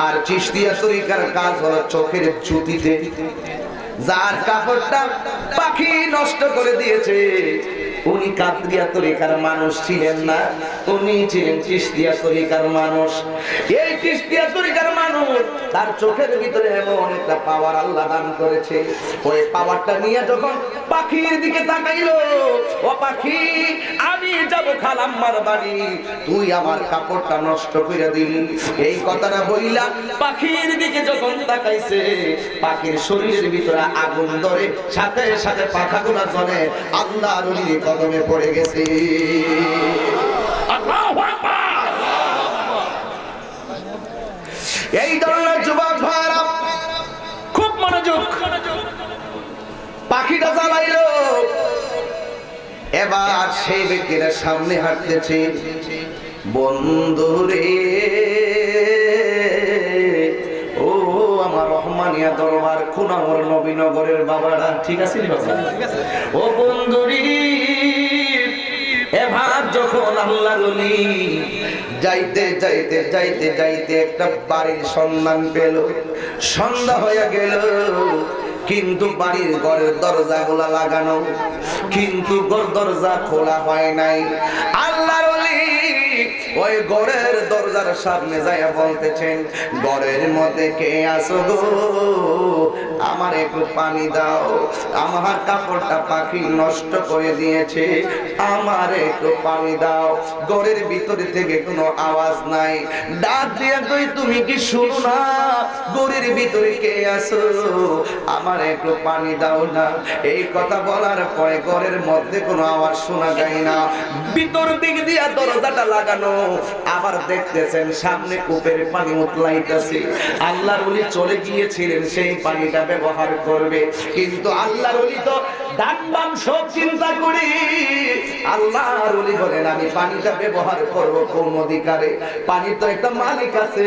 আর চিশতিয়া তরিকার কাজ হলো চোখের জুতিতে। যার কাপড়টা পাখি নষ্ট করে দিয়েছে উনি কাদরিয়া তরিকার মানুষ ছিলেন না, উনি ছিলেন চিশতিয়া তরিকার মানুষ। এই চিশতিয়া তরিকার মানুষ তার চোখের ভিতরে এমন একটা পাওয়ার আল্লাহ দান করেছে, ওই পাওয়ারটা নিয়ে যখন পাখির দিকে তাকাইলো, ও পাখি আমি যাব খালাম্মার বাড়ি, তুই আমার কাপড়টা নষ্ট করে দিলি। এই কথাটা বইলা পাখির দিকে যখন তাকাইছে, পাখির শরীরের ভিতরে আগুন ধরে, সাথে সাথে পাখাগুলো জ্বলে, আল্লাহর ওলির কদমে পড়ে গেছে। আল্লাহু আকবার। এই ধরনের যুবক ভাইরা খুব মনোযোগ। পাখিটা জ্বালাইলো, এবার সেই ব্যক্তিরা সামনে হাঁটতেছে। বন্ধুরে ও আমার রহমানিয়া দরবার খুনামর নবীনগরের বাবারা, ঠিক আছে ও বন্ধুরি। এবার যখন আল্লাহর ওলি যাইতে যাইতে যাইতে যাইতে একটা বাড়ির সন্ধান পেল, সন্ধ্যা হয়ে গেল, কিন্তু বাড়ির ঘরের দরজাগুলা লাগানো, কিন্তু দরজা খোলা হয় নাই। আল্লাহর ওলি ওই ঘরের দরজার সামনে যাইয়া বলতেছেন, ঘরের মধ্যে কে আছো গো, আমার একটু পানি দাও, আমার কাপড়টা পাখি নষ্ট করে দিয়েছে, আমার একটু পানি দাও। ঘরের ভিতরে থেকে কোনো আওয়াজ নাই, ডাক দিয়ে কই তুমি কি শুনো না, ঘরের ভিতরে কে আছো, আমার একটু পানি দাও না। এই কথা বলার পরে ঘরের মধ্যে কোনো আওয়াজ শোনা যায় না, ভিতর দিক দিয়ে দরজাটা লাগানো। আবার দেখতেছেন সামনে কূপের পানি উতলাইতেছে। আল্লাহর ওলি চলে গিয়েছিলেন সেই পানিটা ব্যবহার করবে, কিন্তু আল্লাহর ওলি তো ডান বাম সব চিন্তা করি আল্লাহর ওলি বলেন আমি পানিটা ব্যবহার করব কোন অধিকারে? পানি তো একটা মালিক আছে,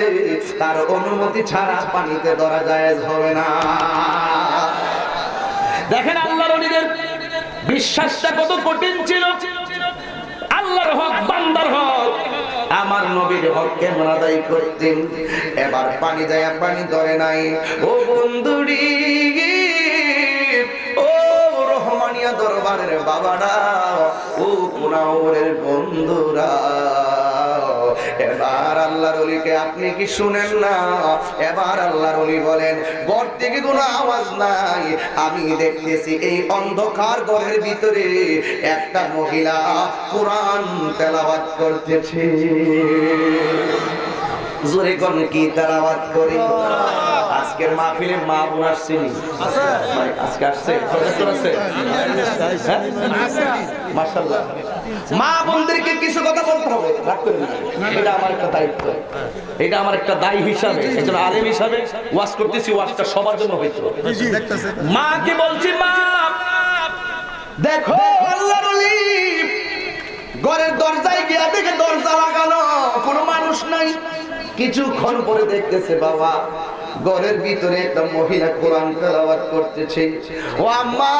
তার অনুমতি ছাড়া পানিতে ধরা জায়েজ হবে না। দেখেন আল্লাহর ওলিদের বিশ্বাসটা কত কঠিন ছিল। আল্লাহর হক বান্দার হক, আমার নবীর হক কেমন আদায় করতেন। এবার পানি যায়, পানি ধরে নাই। ও বন্ধুরি, ও রহমানিয়া দরবারের বাবারা, ও কুনাউরের বন্ধুরা, এবার আল্লাহর ওলিকে আপনি কি শুনেন না? এবার আল্লাহর ওলি বলেন, ঘর থেকে কোনো আওয়াজ নাই, আমি দেখতেছি এই অন্ধকার ঘরের ভিতরে একটা মহিলা কোরআন তেলাওয়াত করতেছে। জোরে কোন কি তেলাওয়াত করে? আজকের মাহফিলে মা বোন আসছেনি? আজকে আসছে? মাশাআল্লাহ। মা বোনদেরকে কিছু কথা বলতে হবে, রাগ করে না, এটা আমার একটা দায়িত্ব, এটা আমার একটা দায়ী হিসাবে, একজন আলেম হিসাবে ওয়াজ করতেছি, ওয়াজটা সবার জন্য হইতো। মাকে বলছি, মা দেখো আল্লাহর ওলি ঘরের দরজায় গিয়া দেখে দরজা লাগানো, কোনো মানুষ নাই। কিছুক্ষণ পরে দেখতেছে বাবা ঘরের ভিতরে একটা মহিলা কোরআন তেলাওয়াত করতেছে। ও আম্মা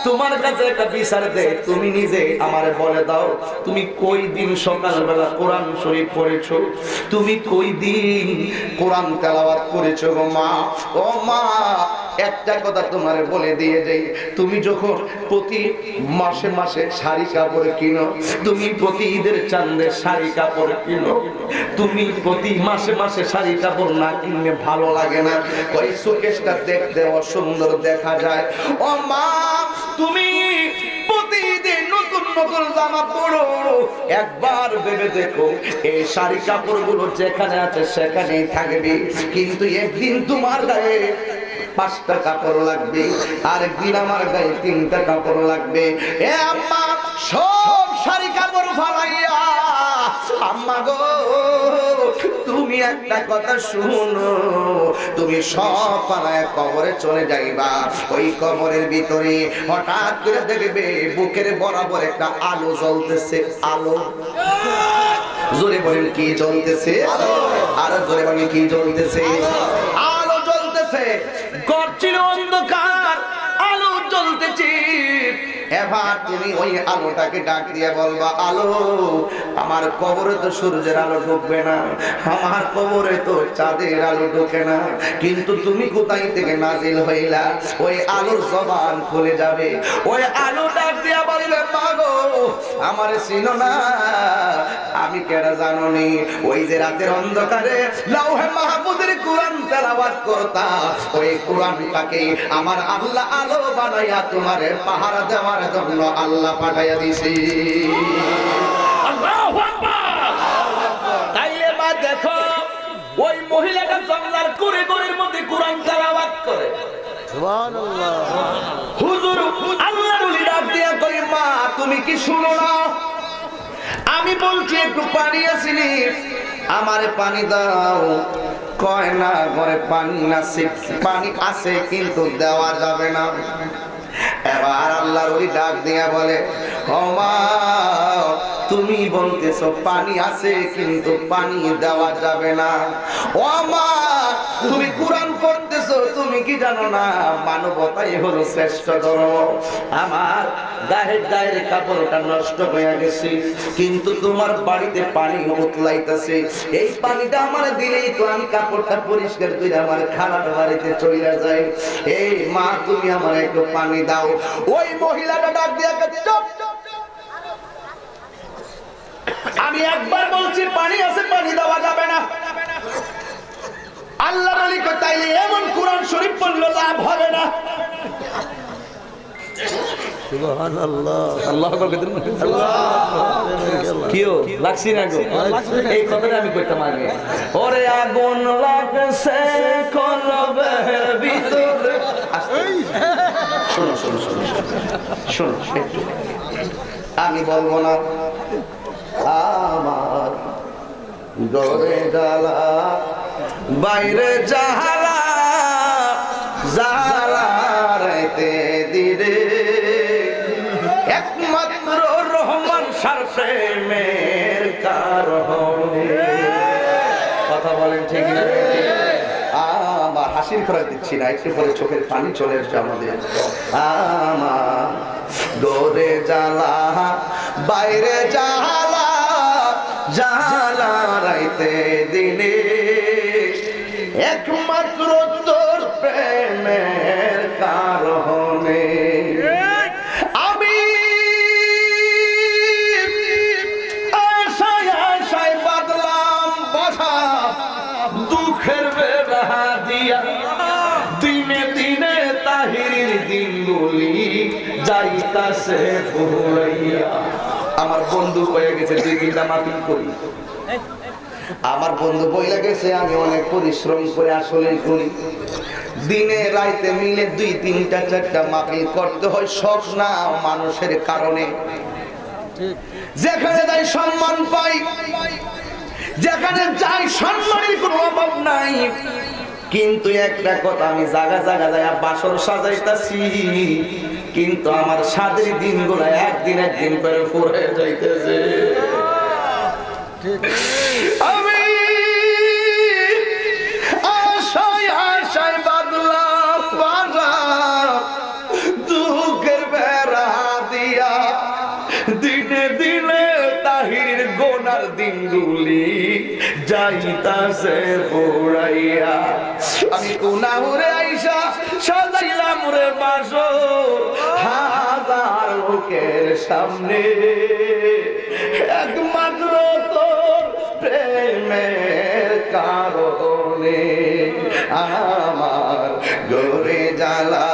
তোমার কাছে একটা বিচার দে, তুমি নিজে আমারে বলে দাও, তুমি কই দিন সকালবেলা কোরআন শরীফ পড়েছো, তুমি কই দিন কোরআন তেলাওয়াত করেছো গো মা? ও মা, একটা কথা তোমারে বলে দিয়ে যাই, তুমি যখন প্রতি মাসে মাসে শাড়ি কাপড় কিনো, তুমি প্রতি ঈদের চাঁদে শাড়ি কাপড় কিনো, তুমি প্রতি মাসে মাসে শাড়ি কাপড় না কিনলে ভালো লাগে না, ওই শোকেসটা দেখতে অসুন্দর দেখা যায়। ও মা, তুমি প্রতিদিন নতুন নতুন জামা পরো, একবার ভেবে দেখো এই শাড়ি কাপড়গুলো যেখানে আছে সেখানেই থাকবে, কিন্তু একদিন তোমার গায়ে 5টা কাপড় লাগবে, আর একদিন আমার গায়ে 3টা কাপড় লাগবে। এ আম্মা, সব শাড়ি কাপড় ফালাইয়া আম্মা গো তুমি একটা কথা শুনো, তুমি সব পালায় কবরে চলে যাইবা। ওই কবরের ভিতরে হঠাৎ করে দেখবে বুকের বরাবর একটা আলো জ্বলতেছে। আলো, জোরে বলেন কি জ্বলতেছে? আর জোরে বলেন কি জ্বলতেছে? আলো জ্বলতেছে। ঘর ছিল অন্ধকার, আলো জ্বলতেছে। এবার তুমি ওই আলোটাকে ডাক দিয়ে বলবা, আলো, আমার কবরে তো সূর্যের আলো ঢুকবে না, আমার কবরে তো চাঁদের আলো ঢোকে না, কিন্তু তুমি কোথায় থেকে নাজিল হইলা? ওই আলোর জবান খুলে যাবে। ওই আলো ডাক দিয়া বলবে, মাগো আমারে চিনো না? আমি কেডা জানো নি? ওই যে রাতের অন্ধকারে লাউহে মাহফুজের কোরআন তেলাওয়াত করতা, ওই কোরআনটাকে আমার আল্লাহ আলো বানাইয়া তোমারে পাহারা দেওয়ার জন্য আল্লাহ পাঠাইয়া দিছি। আল্লাহু আকবার। তাইলে মা দেখো, ওই মহিলাটা জঙ্গলার কুড়ে ঘরের মধ্যে কোরআন তেলাওয়াত করে। সুবহানাল্লাহ। হুজুর আল্লাহর ওলি ডাক দিয়া কই, মা তুমি কি শুনো না? আমি বলছি একটু পানি আসেনি, আমারে পানি দাও। কয় না, ঘরে পানি আছে, পানি আছে কিন্তু দেওয়া যাবে না। এবার আল্লাহর ওলি ডাক দিয়া বলে, ও মা তুমি বলতেছো পানি আছে কিন্তু পানি দেওয়া যাবে না। ও মা তুমি কোরআন পড়তেছো, তুমি কি জানো না মানবতাই হলো শ্রেষ্ঠ ধর্ম? আমার গায়ের কাপড়টা নষ্ট হয়ে গেছে, কিন্তু তোমার বাড়িতে পানি উতলাইতেছে, এই পানিটা আমার দিলেই তো আমি কাপড়টা পরিষ্কার করে আমার খারাপ বাড়িতে চলে যায়। এই মা তুমি আমার একটু পানি দাও। ওই মহিলাটা ডাক দিয়া, চুপ, আমি একবার বলছি পানি আছে, পানি দেওয়া যাবে না। আল্লাহর ওলি কয়, তাইলে এমন কোরআন শরীফ পড়লে লাভ হবে না। সুবহানাল্লাহ। আল্লাহু আকবার। কিও লাগছি না গো? এই কথাটা আমি কইতাম আগে। ওরে আগুন লাগছে কলবের ভিতরে। শোনো শোনো শোনো শোনো, আমি বলবো না আমার ঘরে জ্বালা, বাইরে জাহালা, জাহালা রাইতে দিরে, একমাত্র রহমান সার প্রেমের কারণে। কথা বলেন ঠিক না? আমার হাসির খোরাক দিচ্ছি না, একটু পরে চোখের পানি চলে আসছে আমাদের। আমার ঘরে জ্বালা, বাইরে জাহালা, জাহালা রাইতে দিনে, একমাত্র তোর প্রেমের কারণে আমি আশায় আশায় বাদলাম বাসা, দুঃখের বেড়া দিয়া দিনে দিনে তাহির দিনগুলি যাইতাছে ফুরাইয়া। আমার বন্ধু হয়ে গেছে 2-3টা মাফিল করি, আমার বন্ধু বইলা গেছে আমি অনেক পরিশ্রম করে আসলে করি, দিনে রাইতে মিলে 2-3টা-4টা মাহফিল করতে হয়, শখ না মানুষের কারণে। যেখানে যাই সম্মান পাই, যেখানে যাই সম্মানের কোনো অভাব নাই, কিন্তু একটা কথা, আমি জায়গা জায়গা যায় বাসর সাজাইতাছি, কিন্তু আমার সাদের দিনগুলো একদিন একদিন করে ফুরে যাইতেছে। আমি আশায় আশায় বাদলাম বাজা, দুঃখের বেলা তুলি যাইতাছে পুরাইয়া আমি কুনাহুরে আইসা সাজাইলাম রে বাসর হাজার লোকের সামনে একমাত্র তোর প্রেমের কারণে আমার ঘরে জ্বালা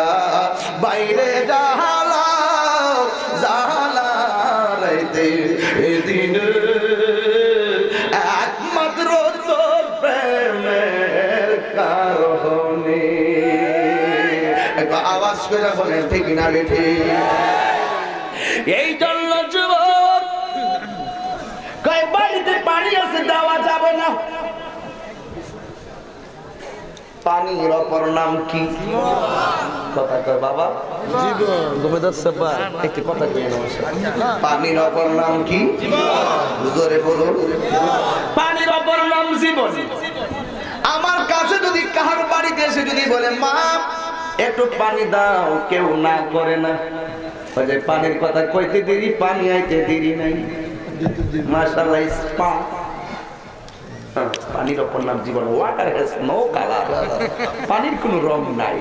বাইরে জ্বালা জ্বালা রাইতে দিন একমাত্র তোর প্রেমের কারণে আওয়াজ করে বলেন ঠিক না বেঠি এই জন্য যুবক কয় বাড়িতে পানি আছে দেওয়া যাবে না পানির অপর নাম কি কথা কয় বাবা জীবন গোবেদার সাবা একটি কথা কই না পানির অপর নাম কি জোরে বলুন পানির অপর নাম জীবন আমার কাছে যদি কাহার বাড়িতে এসে যদি বলে মা একটু পানি দাও কেউ না করে না ওই যে পানির কথা কইতে দেরি পানি আইতে দেরি নাই মাশাআল্লাহ ইসপা পানির অপর নাম জীবন ওয়াটার হ্যাজ নো কালার পানির কোনো রং নাই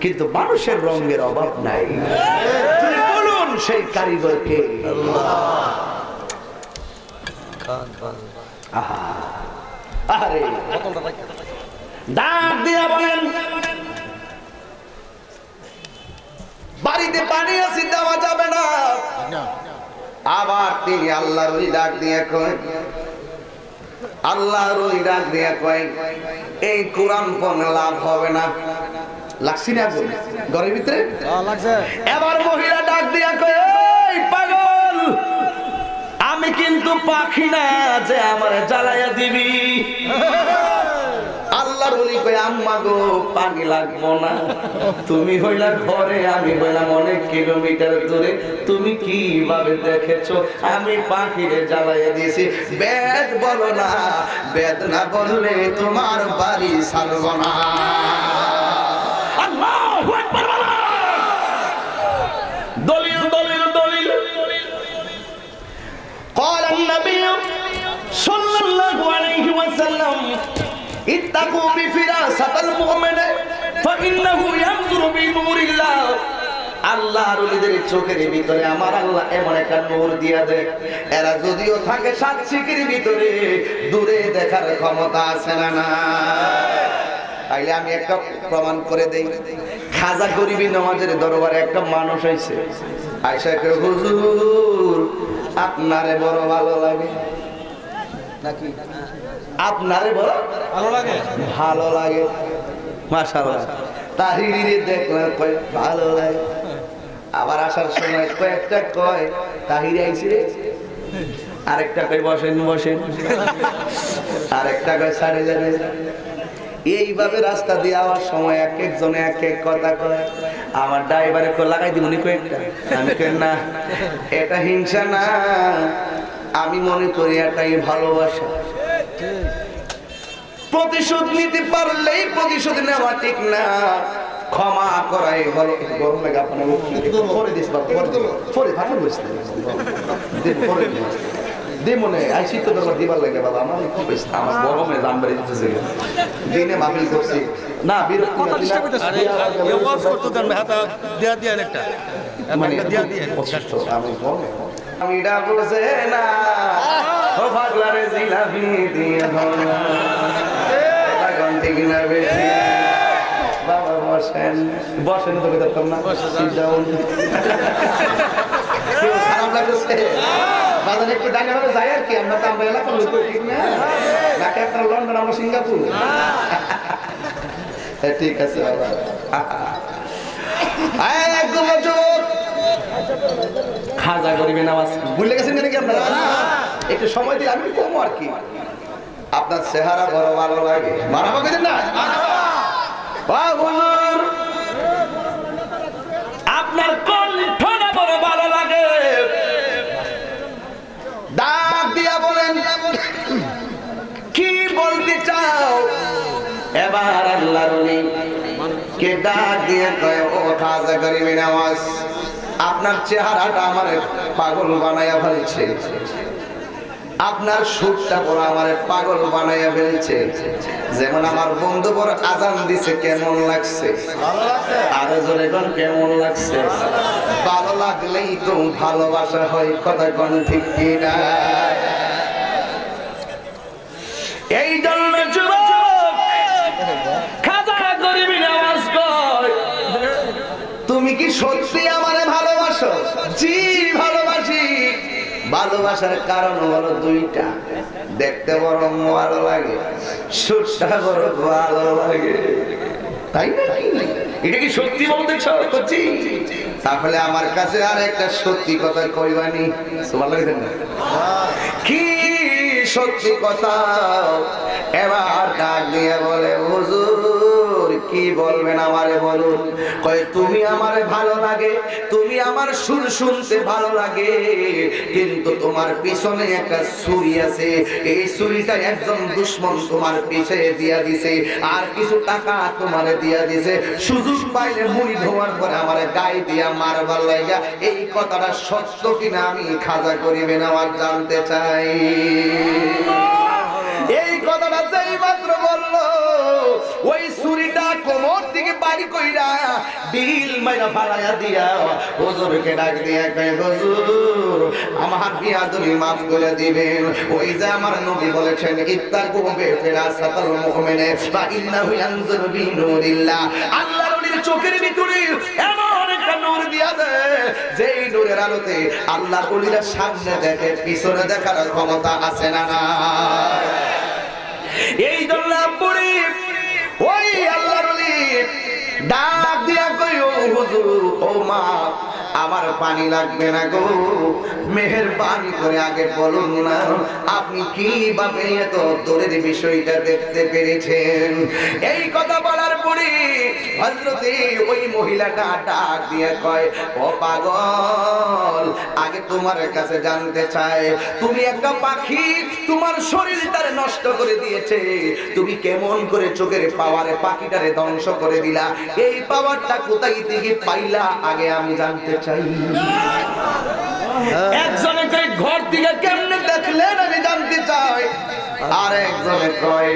কিন্তু মানুষের রঙের অভাব নাই বলুন সেই কারিগরকে আরে ডাক দিয়া বলেন বাড়িতে পানি আছে দেওয়া যাবে না আবার তিনি আল্লাহর ওলি ডাক দিয়ে কয় আল্লাহর ওলি ডাক দিয়ে কয় এই কোরআন পড়লে লাভ হবে না লাগছি না ঘরের ভিতরে লাগছে এবার মহিলা ডাক দিয়া কয় এই পাগল আমি কিন্তু পাখি না যে আমারে জ্বালাইয়া দিবি আল্লাহর ওলি কয় আম্মা গো পানি লাগবো না তুমি হইলা ঘরে আমি হইলাম অনেক কিলোমিটার দূরে তুমি কিভাবে দেখেছো আমি পাখিরে জ্বালাইয়া দিয়েছি বেদ বলো না বেদ না বললে তোমার বাড়ি ছাড়ব না আল্লাহু আকবার দলিল দলিল দলিল قال النبي صلى الله عليه وسلم اتقوا بفراسة المؤمن فإنه ينظر بنور الله আল্লাহর ওলিদের চোখের ভিতরে আমার আল্লাহ এমন একটা নূর দিয়া দেয় এরা যদিও থাকে সাত শিকের ভিতরে দূরে দেখার ক্ষমতা আছে না না তাইলে আমি একটা প্রমাণ করে দেই খাজা গরিবী নওয়াজের দরবারে একটা মানুষ আইছে আয়েশা কে হুজুর আপনারে বড় ভালো লাগে নাকি আপনারে বড় ভালো লাগে ভালো লাগে মাশাআল্লাহ তাহিরিরে দেখলে কয় ভালো লাগে আবার আসার সময় কয়েকটা কয় তাহিরি আইছে রে আরেকটা কয় বসেন বসেন আরেকটা কয় সাড়ে যাবে এইভাবে রাস্তা দিয়ে আওয়ার সময় এক একজনে এক এক কথা কয় আমার ড্রাইভারে কো লাগাই দিবনি কয়েকটা আমি কই না এটা হিংসা না আমি মনে করি এটাই ভালোবাসা প্রতিশোধ নিতে পারলেই প্রতিশোধ নেওয়া ঠিক না ক্ষমা করাই ভালো গরম লাগে আপনার পরে দিস বাবা পরে ভালো বসতে দেব পরে দে মনে আইসি তো ব্যাপার দিবার লাগে বাবা আমার কি বেশ আমার গরমে দাম বেড়ে দিতেছে দিনে মাহফিল করছি না বীর কথা চেষ্টা করতেছি আরে এই ওয়াজ করতে দেন হাতে দেয়া দিয়া একটা মানে দেয়া দিয়া আমি গরমে আমি ডাকছে না ও পাগলারে জিলাপি দিয়া হলা এটা ঘন্টি কিনা বেশি বাবা বসেন বসেন তো করতাম না সিট ডাউন খারাপ লাগছে বাজারে একটু ডানে ভাবে যাই আর কি আমরা তো আমরা এলাকার লোক ঠিক না নাকি আপনার লন্ডন আমরা সিঙ্গাপুর ঠিক আছে বাবা একদম খাজা গরিবে নামাজ ভুলে গেছেন নাকি আপনারা একটু সময় দিলে আমি কমো আর কি আপনার চেহারা বড় ভালো লাগে মারাবা কইতেন না আপনার কণ্ঠটা বড় ভালো লাগে ডাক দিয়া বলেন কি বলতে চাও এবার আল্লাহর ওলি কে ডাক দিয়ে কয় ও খাজা গরিবে নামাজ আপনার চেহারাটা আমার পাগল বানাইয়া ফেলছে আপনার সুরটা বড় আমারে পাগল বানাইয়া ফেলছে। যেমন আমার বন্ধু বড় আজান দিছে, কেমন লাগছে? আরো জোরে কোন কেমন লাগছে? ভালো লাগলেই তো ভালোবাসা হয়, কথা কোন ঠিক কিনা? এই জন্য যুবক খাজা গরিবের আওয়াজ কয়, তুমি কি সত্যি আমারে ভালোবাসো? জি ভালোবাসি। ভালোবাসার কারণ হলো দুইটা, দেখতে বড় ভালো লাগে, সুরটা বড় ভালো লাগে, তাই নাকি? এটা কি সত্যি বলতেছ? তাহলে আমার কাছে আর একটা সত্যি কথা কইবানি। সুবহানাল্লাহ না? কি সত্যি কথা? এবার ডাক দিয়ে বলে, হুজুর কি বলবেন আমারে বলুন। কয় তুমি আমারে ভালো লাগে, তুমি আমার সুর শুনতে ভালো লাগে, কিন্তু তোমার পিছনে একটা ছুরি আছে, এই ছুরিটা একজন দুশমন তোমার পিছে দিয়া দিছে, আর কিছু টাকা তোমারে দিয়া দিছে, সুযোগ পাইলে মুড়ি ধোয়ার পরে আমারে গায়ে দিয়া মারবার লাগা। এই কথাটা সত্য কিনা আমি খাজা গরিবের আওয়াজ জানতে চাই। এই কথাটা যেই মাত্র বললো, ওই ছুরিটা কোমর থেকে বাড়ি কইরা বিল মাইরা ফালাইয়া দিয়া হুজুরকে ডাক দিয়া কয়, হুজুর আমার বিয়াদুলি মাফ করে দিবেন। ওই যে আমার নবী বলেছেন, ইত্তাকু বিফিরাসাতাল মুমিনে ফা ইন্নাহু ইয়ানজুরু বিনুরিল্লাহ। আল্লাহর ওলির চোখের ভিতরে এমন একটা নূর দিয়া দেয়, যেই নূরের আলোতে আল্লাহর ওলিরা সামনে দেখে, পিছনে দেখার ক্ষমতা আছে না না? এই জন্য পড়ি ওই আল্লাহর ওলি ডাক দিয়া কই, ও হুজুর, ও মা, আমার পানি লাগবে না গো, মেহেরবানি করে আগে বলুন না আপনি কিভাবে এত দূরের বিষয়টা দেখতে পেরেছেন। এই কথা বলার পরে হযরতে ওই মহিলাটা ডাক দিয়ে কয়, ও পাগল, আগে তোমার কাছে জানতে চাই, তুমি একটা পাখি, তোমার শরীরটারে নষ্ট করে দিয়েছে, তুমি কেমন করে চোখের পাওয়ারে পাখিটারে ধ্বংস করে দিলা? এই পাওয়ারটা কোথায় থেকে পাইলা আগে আমি জানতে চাই। একজনে কয় ঘর থেকে কেমনে দেখলেন আমি জানতে চাই, আর একজনে কয়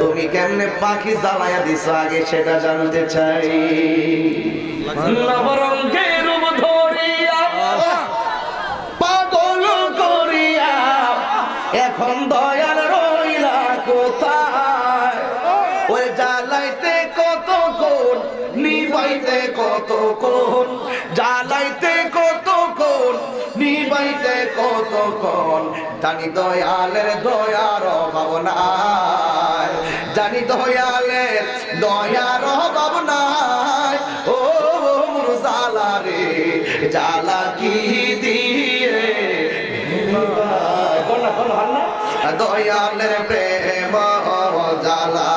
তুমি কেমনে পাখি জ্বালায়া দিছো আগে সেটা জানতে চাই। নবরঙ্গের রূপ ধরিয়া পাগল করিয়া এখন দয়াল রইলা কোথায়? ওই জ্বালাইতে কতক্ষণ, নিবাইতে কতক্ষণ, জ্বালাইতে কতক্ষণ, নিবাইতে কতক্ষণ, জানি দয়ালের দয়ার অভাব নাই, জানি দয়ালের দয়ার অভাব নাই। ও জ্বালা রে, জ্বালা কি দিয়ে দয়ালের প্রেম জ্বালা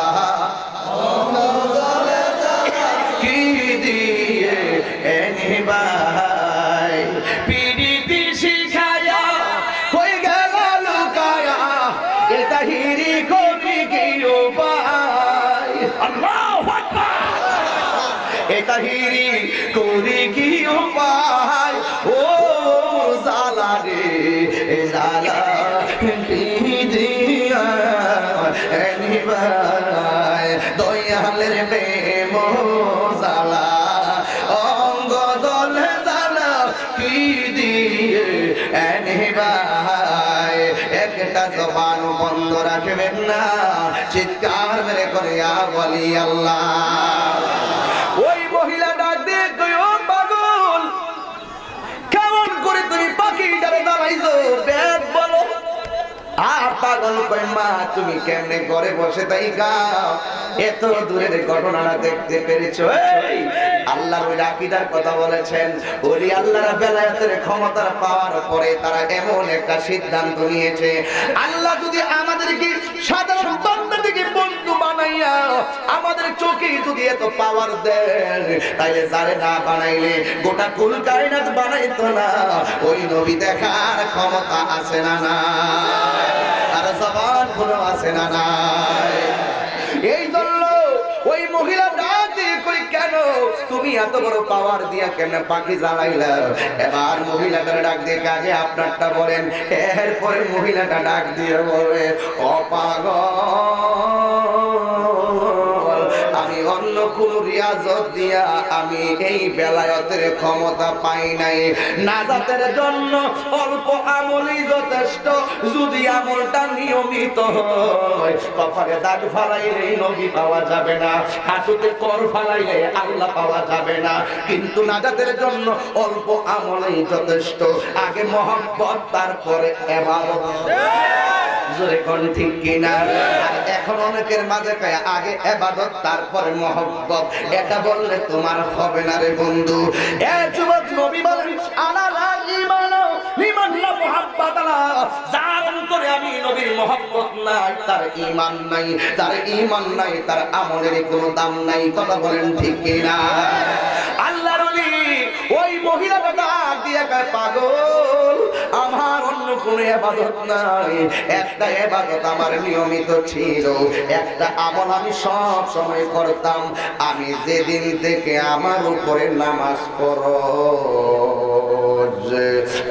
কি দিয়ে এনিবাই? পিরিতি শিখায়া কই গেল লুকায়া, এটা হিরি করি কি উপায়? আল্লাহু আকবার! এটা হিরি করি কি উপায়? ও জ্বালা রে, জ্বালা কি দিয়া এনিবাই? দয়ালের প্রেম জ্বালা অঙ্গ দলে জ্বালা কি দিয়ে এনিবাই? একটা জবান বন্ধ রাখবেন না, চিৎকার মেরে করে বলি আল্লাহ। ওই মহিলা ডাক দিয়ে কই, ও পাগল, কেমন করে তুমি পাখিটারে জ্বালাইছো বেদ বলো? আর পাগল কই, মা তুমি কেমনে ঘরে বসে তাই গাও, এত দূরের ঘটনাটা দেখতে পেরেছো? এই আল্লাহর ওই আকীদার কথা বলেছেন, ওলি আল্লাহর বেলায়েতের ক্ষমতা পাওয়ার পরে তারা এমন একটা সিদ্ধান্ত নিয়েছে, আল্লাহ যদি আমাদেরকে সাধারণ বান্দা থেকে বন্ধু বানাইয়া আমাদের চোখে যদি এত পাওয়ার দেন, তাইলে যারে না বানাইলে গোটা কুল কায়নাত বানাইতো না। ওই নবী দেখার ক্ষমতা আছে না না? আর জবান খোলা আছে না না? এই জন্য ওই মহিলা ডাক দিয়ে কই, কেন তুমি এত বড় পাওয়ার দিয়া কেন পাখি জ্বালাইলা? এবার মহিলাটার ডাক দিয়ে আগে আপনারটা বলেন। এরপরে মহিলাটা ডাক দিয়ে বলে, ও পাগল, আমি অন্য কোন রিয়াজত দিয়া আমি এই বেলায়েতের ক্ষমতা পাই নাই। নাজাতের জন্য অল্প আমলই যথেষ্ট, যদি আমলটা নিয়মিত হয়। কপালে দাগ ফালাইলে নবী পাওয়া যাবে না, হাঁটুতে কর ফালাইলে আল্লাহ পাওয়া যাবে না। কিন্তু নাজাতের জন্য অল্প আমলই যথেষ্ট। আগে মহব্বত, তারপরে ইবাদত। জোরে কোন ঠিক কিনা? আর এখন অনেকের মাঝে কয় আগে ইবাদত তারপরে মহব্বত। এটা বললে তোমার হবে না রে বন্ধু। এ যুবক, নবী বলেন আলা লা ঈমান লিমান লা মুহাব্বাত লা। যার অন্তরে আমি নবীর মহব্বত নাই, তার ঈমান নাই। যার ঈমান নাই, তার আমলের কোনো দাম নাই। কথা বলেন ঠিক কিনা? আল্লাহর ওলি ওই মহিলাটা ডাক দিয়ে কয়, পাগল, আমার অন্য কোনো ইবাদত নাই। একটা ইবাদত আমার নিয়মিত ছিল, একটা আমল আমি সব সময় করতাম। আমি যেদিন থেকে আমার উপরে নামাজ ফরজ,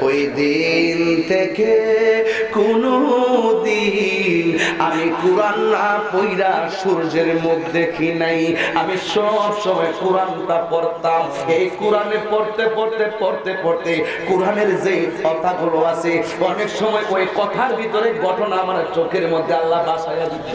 ওই দিন থেকে কোনো দিন আমি কুরআন না পড়া সূর্যের মুখ দেখি নাই। আমি সব সময় কুরআনটা পড়তাম। এই কুরআনে পড়তে পড়তে পড়তে পড়তে কুরআনের যে কথাগুলো আছে, অনেক সময় ওই কথার ভিতরে ঘটনা আমার চোখের মধ্যে আল্লাহ বাসায়া দিত।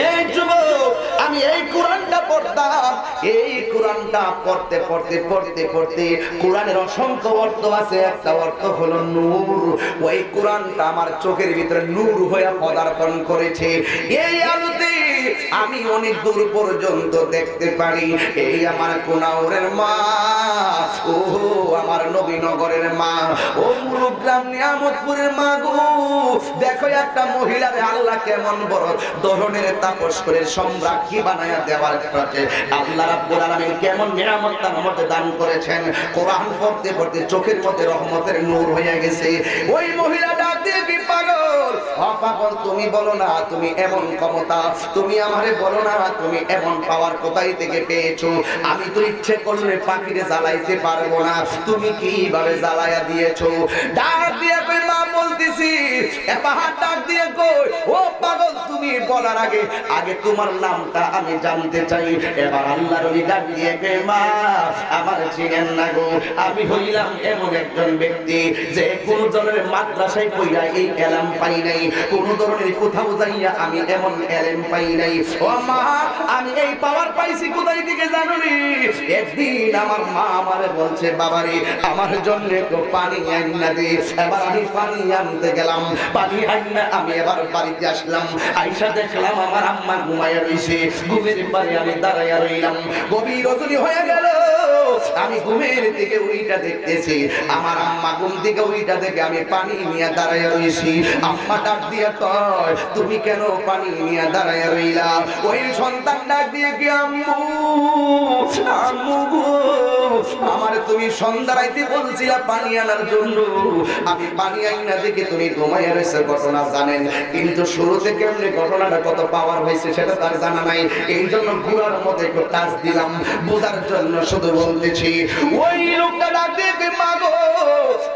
এই যুবক, আমি এই কোরআনটা পড়তাম। এই কোরআনটা পড়তে পড়তে পড়তে পড়তে কোরআনের অসংখ্য অর্থ আছে, একটা অর্থ হলো নূর। ওই কোরআনটা আমার চোখের ভিতরে নূর হয়ে পদার্পণ করেছে। এই আলোতে আমি অনেক দূর পর্যন্ত দেখতে পারি। এই আমার কোনাউরের মা, ও আমার নবীনগরের মা, ও মুরুগ্রাম নিয়ামতপুরের মা গো, দেখো একটা মহিলার আল্লাহ কেমন বড় ধরনের তাপস করে সম্রাজ্ঞী বানায়া দেওয়ার পথে আল্লাহ রাব্বুল আলামিন কেমন নিয়ামত তার মধ্যে দান করেছেন। কোরআন পড়তে পড়তে চোখের মধ্যে রহমতের নূর হয়ে গেছে। ওই মহিলা ডাক দিয়ে, কি পাগল, ও পাগল, তুমি বলো না তুমি এমন ক্ষমতা, তুমি আমারে বলো না তুমি এমন পাওয়ার কোথায় থেকে পেয়েছো? আমি তো ইচ্ছে করলে পাখিরে জ্বালাইতে পারবো না, তুমি কিভাবে জ্বালায়া দিয়েছো? ডাক দিয়ে কই, মা বলতেছি। এবার ডাক দিয়ে কই, ও পাগল, তুমি বলার আগে আগে তোমার নামটা আমি জানতে চাই। এবার আল্লাহর ওলি ডাক দিয়ে কই, মা আমার চিনেন না গো, আমি হইলাম এমন একজন ব্যক্তি যে কোন ধরনের মাদ্রাসায় পড়া এই এলাম পাই নাই, কোন ধরনের কোথাও যাইয়া আমি এমন এলেম পাই নাই। ও মা, আমি এই পাওয়ার পাইছি কোথায় থেকে জানো নি? একদিন আমার মা আমারে বলছে, বাবারে আমার জন্য একটু পানি আইনা দে। এবার আমি পানি আনতে গেলাম, পানি আইনা আমি এবার বাড়িতে আসলাম। আইসা দেখলাম আমার আম্মা ঘুমাইয়া রইছে। ঘুমের পরে আমি দাঁড়াইয়া রইলাম। গভীর রজনী হয়ে গেল, আমি ঘুমের দিকে উইটা দেখতেছি। আমার আম্মা ঘুম থেকে উইটা দেখে আমি পানি নিয়ে দাঁড়াইয়া রইছি। আম্মা ডাক দিয়ে কয়, তুমি কেন পানি নিয়ে দাঁড়াইয়া রইলা? ওই সন্তান ডাক দিয়ে কি, আম্মু আম্মু গো, আমারে তুমি সন্ধ্যা রাইতে বলছিলা পানি আনার জন্য, আমি পানি আইনা দেখে তুমি ঘুমাইয়া রইছো। ঘটনা জানেন, কিন্তু শুরুতে কেমনে ঘটনাটা কত পাওয়ার হয়েছে সেটা তার জানা নাই। এই জন্য গুড়ার মধ্যে একটু টাচ দিলাম বোঝার জন্য, শুধু বলতেছি। ওই লোকটা ডাক দিয়ে, মা গো,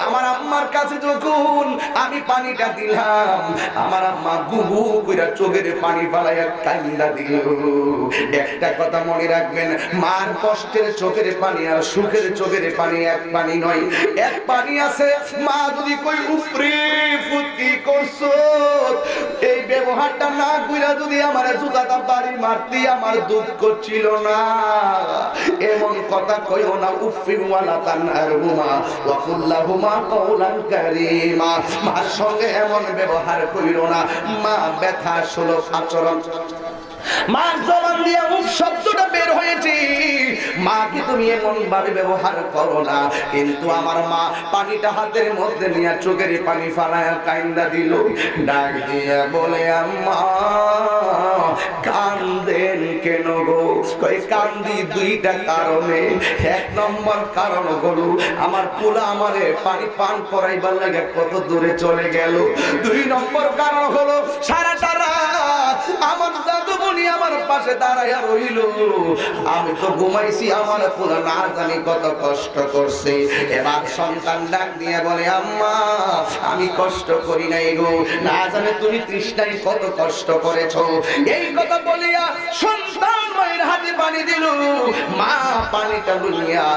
আমার আম্মার কাছে যখন আমি পানিটা দিলাম, আমার আম্মা গুগু কইরা চোখের পানি ফালাইয়া কান্না দিল। একটা কথা মনে রাখবেন, মার কষ্টের চোখের পানি আর সুখের চোখের পানি এক পানি নয়। এক পানি আছে, মা যদি কই উপরে ফুটকি করছো, এই ব্যবহারটা না কইরা যদি আমার জুতাটা বাড়ি মারতি, আমার দুঃখ ছিল না। এমন কথা কইও না, উফিন ওয়ালা তানহারহুমা ওয়া কুল্লাহুমা কাওলান কারীমা। মার সঙ্গে এমন ব্যবহার কইরো না। মা ব্যথা সুলভ আচরণ, মার জবান দিয়ে উফ শব্দটা বের হয়েছে, মাকে তুমি এমন ভাবে ব্যবহার করো না। কিন্তু আমার মা পানিটা হাতের মধ্যে নিয়ে চোখের পানি ফালায়া কাইন্দা দিল। ডাক দিয়ে বলে, আম্মা কান্দেন কেন গো? কই কান্দি দুইটা কারণে। এক নম্বর কারণ হলো আমার পোলা আমারে পানি পান করাইবার লাগে কত দূরে চলে গেল। দুই নম্বর কারণ হলো সারাটা রাত আমার দাদু বনি আমার পাশে দাঁড়াইয়া রইল। আমি তো ঘুমাইছি, আমার পুরা না জানি কত কষ্ট করছে। এবার সন্তান ডাক দিয়ে বলে, আম্মা আমি কষ্ট করি নাই গো, না জানে তুমি তৃষ্ণায় কত কষ্ট করেছো। এই কথা বলিয়া সন্তান মায়ের হাতে পানি দিল। মা পানিটা লইয়া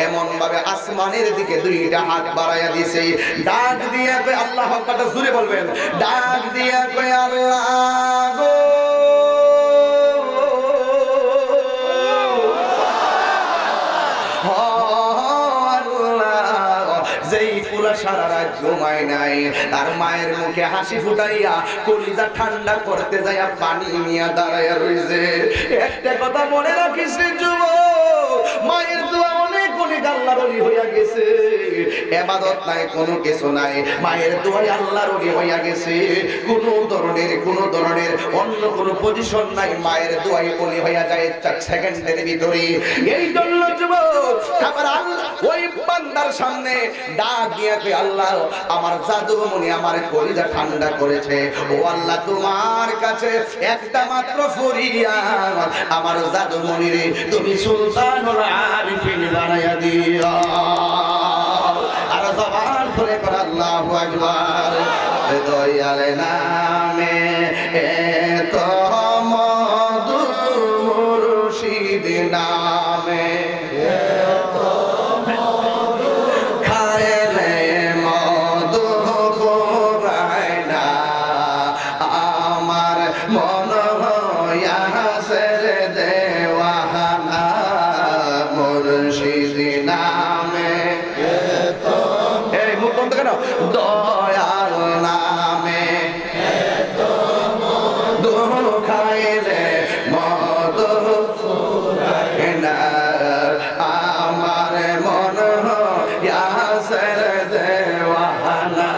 এমন ভাবে আসমানের দিকে দুইটা হাত বাড়াইয়া দিছে, ডাক দিয়া কই আল্লাহ আকবার, জোরে বলবেন, ডাক দিয়া কই আল্লাহ গো, সারা রাত ঘুমায় নাই, তার মায়ের মুখে হাসি ফুটাইয়া কলিজা ঠান্ডা করতে যাইয়া পানি নিয়ে দাঁড়াইয়া রইছে। একটা কথা মনে রাখিস রে যুবক, মায়ের দোয়া অনেক অনেক আল্লাহর ওলি হইয়া গেছে। ইবাদত নাই, কোনো কিছু নাই, মায়ের দোয়ায় আল্লাহর ওলি হইয়া গেছে। কোনো ধরনের অন্য কোনো পজিশন নাই, মায়ের দোয়ায় ওলি হইয়া যায় 4 সেকেন্ডের ভিতরে। এই জন্য যুবক আবার আল্লাহ ওই বান্দার সামনে ডাক দিয়া কই আল্লাহ আমার জাদুমণি আমার কলিজা ঠান্ডা করেছে, ও আল্লাহ তোমার কাছে একটা মাত্র ফরিয়াদ, আমার জাদুমণি রে তুমি সুলতানুল আরিফিন বানাইয়া দিও। আর জবান করে কর আল্লাহু আকবার। দয়াল নামে এত মধু, মুর্শিদ নামে এত মধু, খাইলে মধু পুরায় না, আমার মন হইয়াছে দেওয়ানা, মুর্শিদ নামে এত, এই মুখ বন্ধ কেন, দয়াল নামে এত মধু, খাইলে মধু পুরায় না, আমার মন হইয়াছে দেওয়ানা,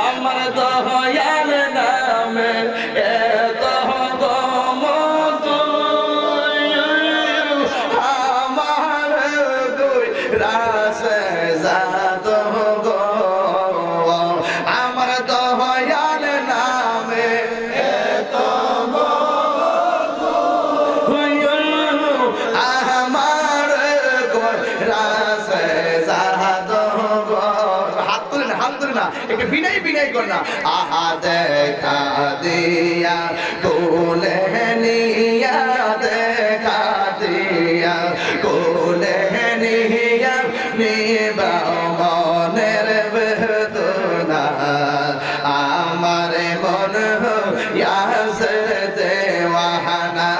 আমার দয়াল নামে এত মধু, আমার দুই রাসে জাদু গো, আমার দয়াল নামে এত মধু, আমার রাসে জাদু গো। হাত তুলে না, একে বিনাই কর না। আহা দেখা দিয়া কোলে নিয়া, দেখা দিয়া কোলে নিয়া, নিবা মনের বেদনা, আমার মন হইয়াছে দেওয়ানা,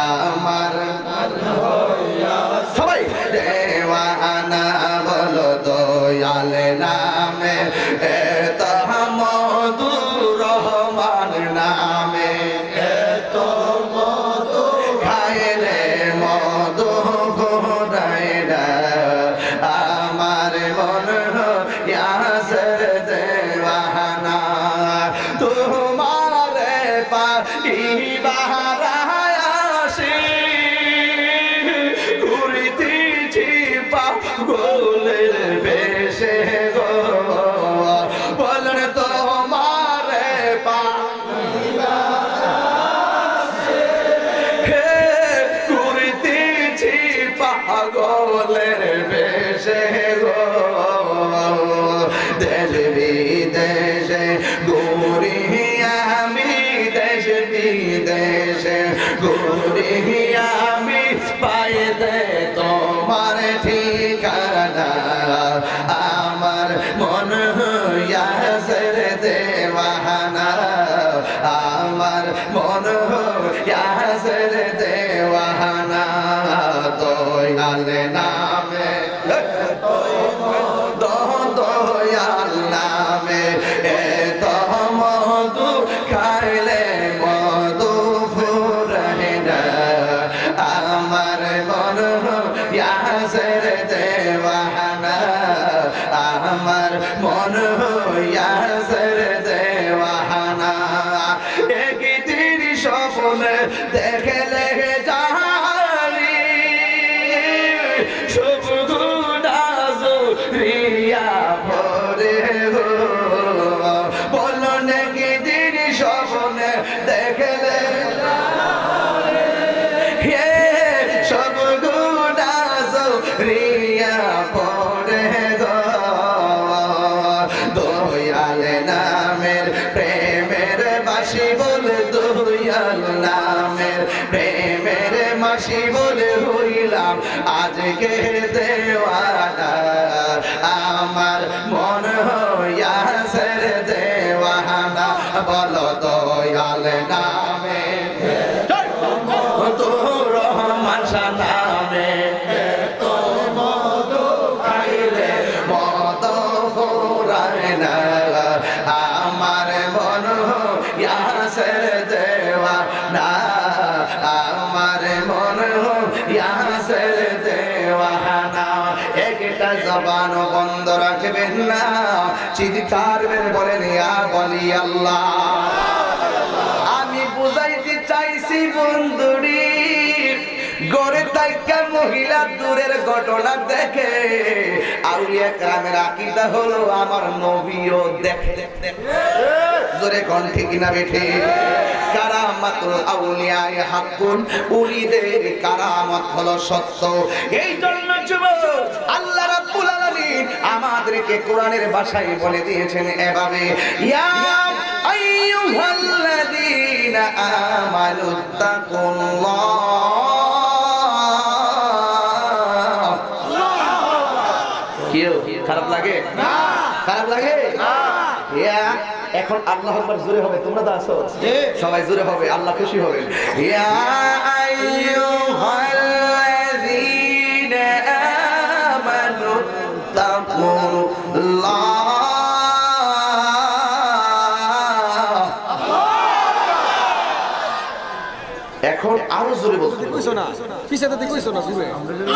আমার সবাই দেওয়ানা, বলো দয়াল নামে এত মধু, রহমান নামে এত মধু, খাইলে মধু ফুরায় না, আমার মন হইয়াছে দেওয়ানা, তোমারে পাইবার আসি, ঘুরিতেছি পাগলের বেশে গো, বলেন তোমারে পাইবার আসি, ঘুরিতেছি পাগলের বেশে গো, দেশ বিদেশে ঘুরি আমি, দেশ বিদেশে ঘুরি আমি, পায়ে দে তোমার ঠিকানা, আমার মন হইয়াছে দেওয়ানা, আমার মন হইয়াছে দেওয়ানা, দয়াল নামে দয়াল নামে এত মধু, খাইলে মধু ফুরায় না, আমার মন হইয়াছে দেওয়ানা, আমার মন হইয়াছে দেওয়ানা। একদিন স্বপ্নে দেখলে জানি সব গুনাহ জুড়িয়া পড়ে গো, বলো একদিন স্বপ্নে দেখলে খুশি বলে হইলাম আজকে দেওয়ানা আমার মন হইয়াছে দেওয়ানা বলো দয়াল নামে তোর রহমান নামে তো মধু খাইলে মদ ফুরায় না আমার মন হইয়াছে দেওয়ানা আমার মন হইয়াছে দেওয়ানা একটা জবান বন্ধ রাখবেন না চিৎকার মেরে বলেন ইয়া বলি আল্লাহ আমি বুঝাইতে চাইছি বন্ধুরি গড়ে তাইকা মহিলা দূরের ঘটনা দেখে আউলিয়া কেরামের আকীদা হলো আমার নবীও দেখে জোরে কোন ঠিক না বেঠে কারামাতুল আউলিয়া হাক্কুন ওলিদের কারামত হলো সত্য এই জন্য যুবক আল্লাহ রাব্বুল আলামিন আমাদেরকে কোরআনের ভাষায় বলে দিয়েছেন এভাবে ইয়া আইয়ুহাল্লাযীনা আমানুত্তাকুল্লাহ কি খারাপ লাগে না খারাপ লাগে না ইয়া এখন আল্লাহু আকবার জোরে হবে তোমরা তো আছো সবাই জোরে হবে আল্লাহ খুশি হবে ইয়া আইয়ুহাল্লাযীনা আমানুত্তাকুল্লাহ এখন আরো জোরে বলতে কইছো না পিছাতে কইছো না জোরে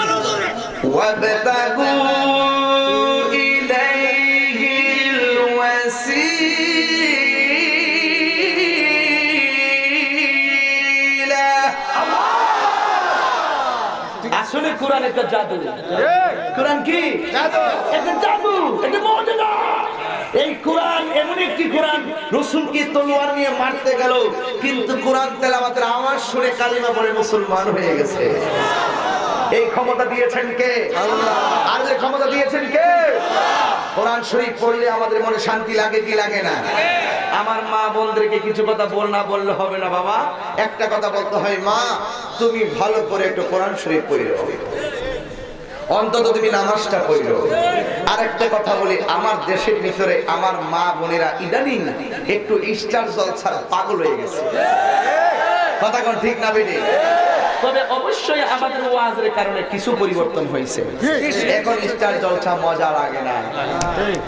আরো জোরে ওয়াবতাগু ইলাইহিল ওয়াসিলা আসলে কোরআন একটা জাদু কোরআন কি জাদু একটা জাদু এটা মুজিজা এই কোরআন এমন একটি কোরআন রাসূলকে তলোয়ার নিয়ে মারতে গেল কিন্তু কোরআন তেলাওয়াতের আওয়াজ শুনে কালিমা পড়ে মুসলমান হয়ে গেছে এই ক্ষমতা দিয়েছেন কে আল্লাহ আর এই ক্ষমতা দিয়েছেন কে কোরআন শরীফ পড়লে আমাদের মনে শান্তি লাগে কি লাগে না আমার মা বোনদেরকে কিছু কথা বললে হবে না বাবা একটা কথা বলতে হয় মা তুমি ভালো করে একটু কোরআন শরীফ পড়ো অন্তত তুমি নামাজটা পড়ো আরেকটা কথা বলি আমার দেশের ভিতরে আমার মা বোনেরা ইদানিং একটু স্টার জলসার পাগল হয়ে গেছে কথা কোন ঠিক না বেটি তবে অবশ্যই আমাদের ওয়াজের কারণে কিছু পরিবর্তন হয়েছে এখন স্টার জলসা মজা লাগে না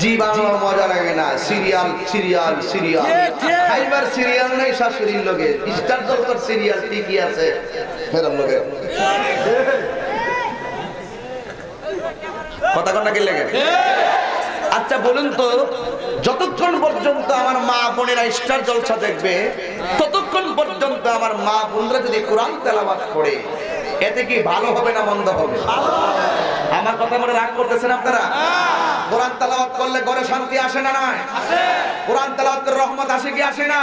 জীবন মজা লাগে না সিরিয়াল সিরিয়াল সিরিয়াল খাইবার সিরিয়াল নাই শাশুড়ির লগে স্টার জলসার সিরিয়াল ঠিকই আছে ফেরার লগে কথা কোন নাকি লাগে আচ্ছা বলুন তো যতক্ষণ পর্যন্ত আমার মা বোনেরা স্টার জলসা দেখবে ততক্ষণ পর্যন্ত আমার মা বোনরা যদি কোরআন তেলাওয়াত করে এতে কি ভালো হবে না মন্দ হবে আমার কথা মনে রাগ করতেছেন আপনারা কোরআন তেলাওয়াত করলে ঘরে শান্তি আসে না নয় আসে কোরআন তেলাওয়াত করলে রহমত আসে কি আসে না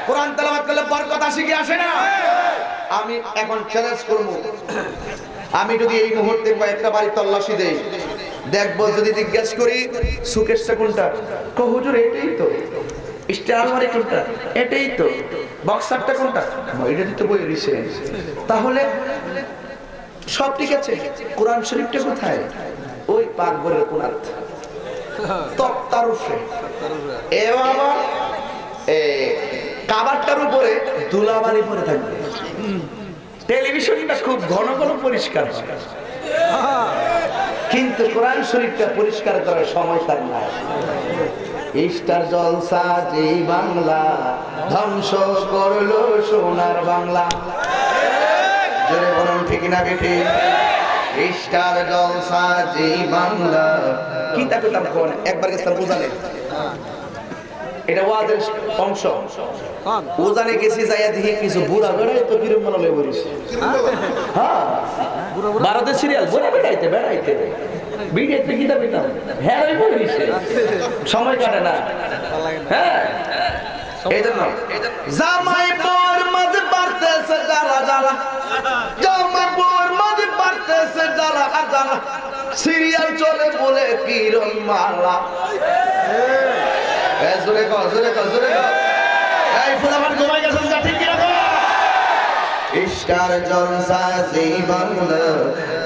কোরআন তেলাওয়াত করলে বরকত আসে কি আসে না আমি এখন চ্যালেঞ্জ করব আমি যদি এই মুহূর্তে কয়েকটা বাড়ি তল্লাশি দেই দেখবো যদি জিজ্ঞেস করি সুকেশটা কোনটা কো হুজুর এটাই তো স্টার আলমারি কোনটা এটাই তো বক্সারটা কোনটা এটা তো বই রিসে তাহলে সব ঠিক আছে কোরআন শরীফটা কোথায় ওই পাকঘরের কোণাত তক্তার উপরে এ বাবা কাবারটার উপরে ধুলাবালি পড়ে থাকবে টেলিভিশনটা খুব ঘন ঘন পরিষ্কার কিন্তু কোরআন শরীফটা পরিষ্কার করার সময় তার নাই স্টার জলসা যেই বাংলা ধ্বংস করলো সোনার বাংলা জোরে বলুন ঠিক না বেঠি স্টার জলসা যেই বাংলা কি তাকে তার কোন একবার গেছিলাম বুঝালে এটা ওয়াজের অংশ ওজানে গেছি যাইয়া দেখি কিছু বুড়া বেড়াই তো কিরম মনে লয়ে বলিস হ্যাঁ ভারতের সিরিয়াল বলে বেড়াইতে বেড়াইতে বিড়াইতে গীতা পিতাম হ্যাঁ ওই বলিস সময় কাটে না হ্যাঁ এই জন্য জামাইপুর মাঝে বাড়তেছে জ্বালা জ্বালা জামাইপুর মাঝে বাড়তেছে জ্বালা জ্বালা সিরিয়াল চলে বলে কিরম মালা জোরে কর জোরে কর জোরে কর এই ফুলাবার ঘুমাই গেছেন যা ঠিক কি রাখো ইস্টার জলসা যেই বাংলা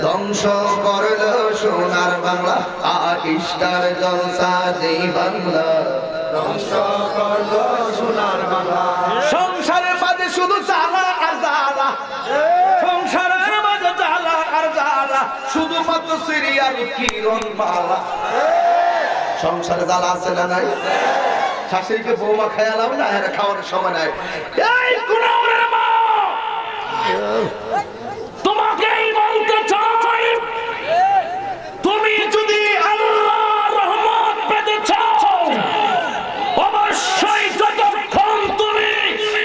ধ্বংস করলো সোনার বাংলা আর ইস্টার জলসা যেই বাংলা ধ্বংস করলো সোনার বাংলা সংসারের মাঝে শুধু জ্বালা আর জ্বালা সংসারের মাঝে জ্বালা আর জ্বালা শুধুমাত্র সিরিয়াল কিরণ মালা সংসারে জ্বালা আছে না নাই শাশুড়িকে বৌমা খেয়ালাম না এর খাওয়ার সময় নাই এই কুনাউরের মা তোমাকেই বলতে চাই তুমি যদি আল্লাহর রহমত পেতে চাও অবশ্যই যতক্ষণ তুমি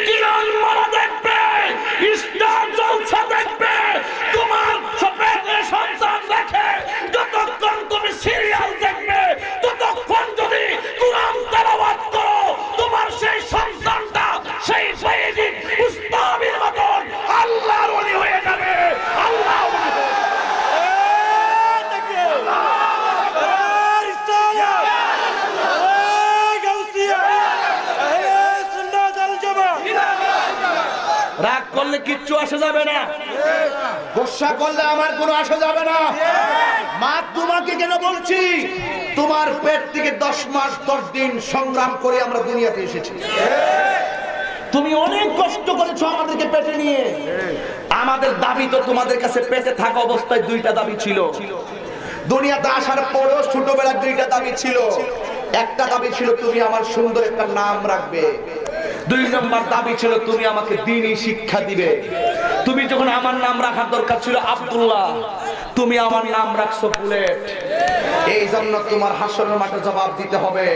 কিরণ মালা দেখবে ইস্টার জলসা দেখবে তোমার পেটে সন্তান দেখে যতক্ষণ তুমি সিরিয়াল দেখবে ততক্ষণ যদি কুরআন তেলাওয়াত করো তোমার সেই সন্তানটা সেই সাইয়েদি মুস্তাফির মতন আল্লাহর ওলি হয়ে যাবে আল্লাহ রাগ করলে কিচ্ছু আসা যাবে না গোসা করলে আমার কোনো আসা যাবে না মা তোমাকে কেন বলছি তোমার পেট থেকে 10 মাস 10 দিন সংগ্রাম করে আমরা দুনিয়াতে এসেছি তুমি অনেক কষ্ট করেছো আমাদেরকে পেটে নিয়ে আমাদের দাবি তো তোমাদের কাছে পেটে থাকা অবস্থায় 2টা দাবি ছিল দুনিয়াতে আসার পরেও ছোটবেলায় 2টা দাবি ছিল একটা দাবি ছিল তুমি আমার সুন্দর একটা নাম রাখবে 2 নম্বর দাবি ছিল তুমি আমাকে দ্বীনি শিক্ষা দিবে তুমি যখন আমার নাম রাখার দরকার ছিল আব্দুল্লাহ তুমি আমার নাম রাখছো বুলেট এই জন্য তোমার হাসরের মাঠে জবাব দিতে হবে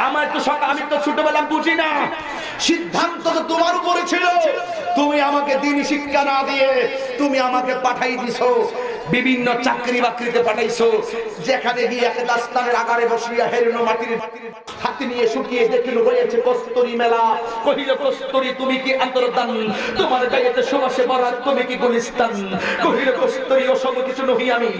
আমার তো আমি তো ছোটবেলা বুঝি না সিদ্ধান্ত তো তোমার উপরে ছিল তুমি আমাকে দ্বীনি শিক্ষা না দিয়ে তুমি আমাকে পাঠাই দিছো বিভিন্ন চাকরি বাকরিতে পাঠাইছো যেখানে গিয়ে একটা দাস্তানের আগারে বসিয়া হেরনো মাটির হাতে নিয়ে শুকিয়ে দেখিল রয়েছে কস্তুরী মেলা কহিল কস্তুরী তুমি কি আন্তরদান তোমার গায়েতে সুবাসে ভরা তুমি কি গুলিস্তান কহিল কস্তুরী অসম কিছু নহি আমি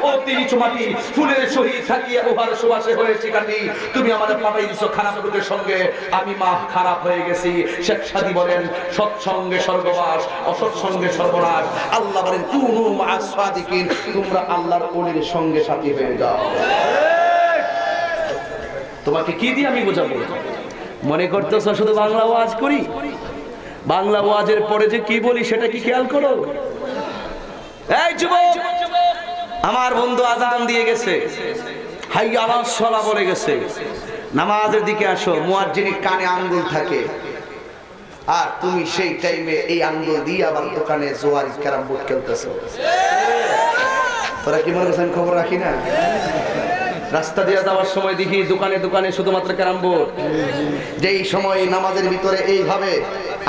অতি নিচু মাটি ফুলের সহিত থাকিয়া উহার সুবাসে হয়েছি কাটি তুমি আমাদের পাঠাই দিছো খারাপ লোকের সঙ্গে আমি মা খারাপ হয়ে গেছি শেখ সাদী বলেন সৎসঙ্গে স্বর্গবাস অসৎসঙ্গে সর্বনাশ আল্লাহ বলেন কুনু মা'আস সাদিকিন তোমরা আল্লাহর ওলির সঙ্গে সাথী হয়ে যাও তোমাকে কি দিয়ে আমি বোঝাবো মনে করতেছ শুধু বাংলা ওয়াজ করি বাংলা ওয়াজের পরে যে কি বলি সেটা কি খেয়াল করো এই যুবক আমার বন্ধু আযান দিয়ে গেছে হাইয়া আলাস সালাহ বলে গেছে নামাজের দিকে আসো মুয়াজ্জিনের কানে আঙ্গুল থাকে আর তুমি সেই টাইমে এই আঙ্গুল দিয়ে আবার দোকানে জোয়ারি ক্যারাম বোর্ড খেলতেছো তোরা কি মনে করছেন খবর রাখি না রাস্তা দিয়ে যাওয়ার সময় দেখি দোকানে দোকানে শুধুমাত্র ক্যারাম বোর্ড যেই সময় নামাজের ভিতরে এইভাবে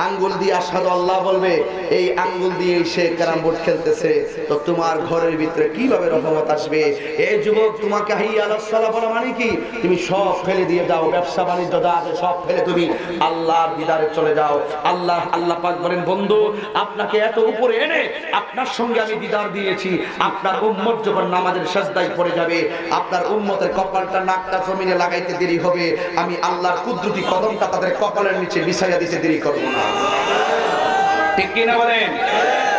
আঙ্গুল দিয়ে আশহাদু আল্লাহ বলবে এই আঙ্গুল দিয়ে সে ক্যারাম বোর্ড খেলতেছে তো তোমার ঘরের ভিতরে কিভাবে রহমত আসবে এই যুবক তোমাকে হাইয়া আলাস সালাহ বলা মানে কি তুমি সব ফেলে দিয়ে যাও ব্যবসা বাণিজ্য যা আছে সব ফেলে তুমি আল্লাহর দিদারে চলে যাও আল্লাহ পাক বলেন বন্ধু আপনাকে এত উপরে এনে আপনার সঙ্গে আমি দিদার দিয়েছি আপনার উম্মত যখন নামাজের সিজদায় পড়ে যাবে আপনার উম্মতের কপালটা নাকটা জমিনে লাগাইতে দেরি হবে আমি আল্লাহর কুদরতি কদমটা তাদের কপালের নিচে বিছাইয়া দিতে দেরি করব না ঠিক কি না বলেন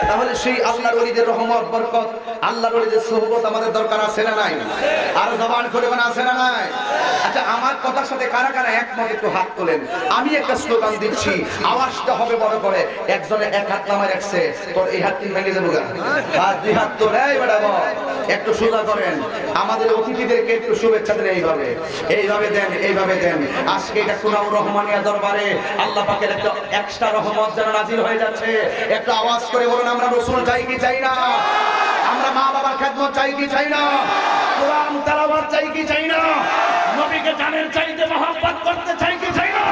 তাহলে সেই আল্লাহর ওলিদের রহমত বরকত আল্লাহর ওলিদের সুহবত আমাদের দরকার আছে না নাই আর জবান খুলে বলা আছে না নাই আচ্ছা আমার কথার সাথে কারা কারা একমত একটু হাত তোলেন আমি একটা স্লোগান দিচ্ছি আওয়াজটা হবে বড় করে একজনে এক হাত নামায় রাখছে তোর এই হাত তিন ভেঙে দেবো গা হাত দুই হাত তোর এই বেটা একটু সোজা করেন আমাদের অতিথিদেরকে একটু শুভেচ্ছা দেন এইভাবে দেন আজকে এটা কুনাউর রহমানিয়া দরবারে আল্লাহ পাকের একটা এক্সট্রা রহমত যেন নাজিল হয়ে যাচ্ছে একটা আওয়াজ করে বলুন আমরা রাসূল চাই কি চাই না আমরা মা বাবার খেদমত চাই কি চাই না কোরআন তেলাওয়াত চাই কি চাই না নবীকে জানের চাইতে মহব্বত করতে চাই কি চাই না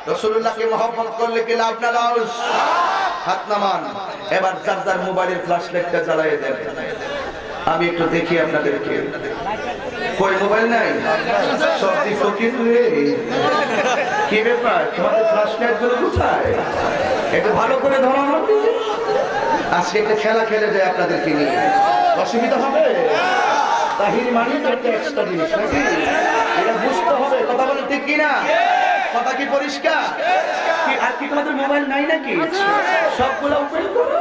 রাসূলুল্লাহকে মহব্বত করলে কি লাভ না লস হাত নামান এবার যার মোবাইলের ফ্ল্যাশ লাইটটা জ্বালিয়ে দেন আমি একটু দেখি আপনাদেরকে কই মোবাইল নাই সত্যি ফকির হয়ে কি ব্যাপার তোমাদের ফ্ল্যাশ লাইট গুলো কোথায় একটু ভালো করে ধরানো আজকে একটা খেলা খেলে যায় আপনাদেরকে নিয়ে অসুবিধা হবে তাহির মানে তো একটা এক্সট্রা জিনিস নাকি এটা বুঝতে হবে কথা বলে ঠিক কিনা কথা কি পরিষ্কার? আর কি তোমাদের মোবাইল নাই নাকি? সবগুলো ওপেন করো,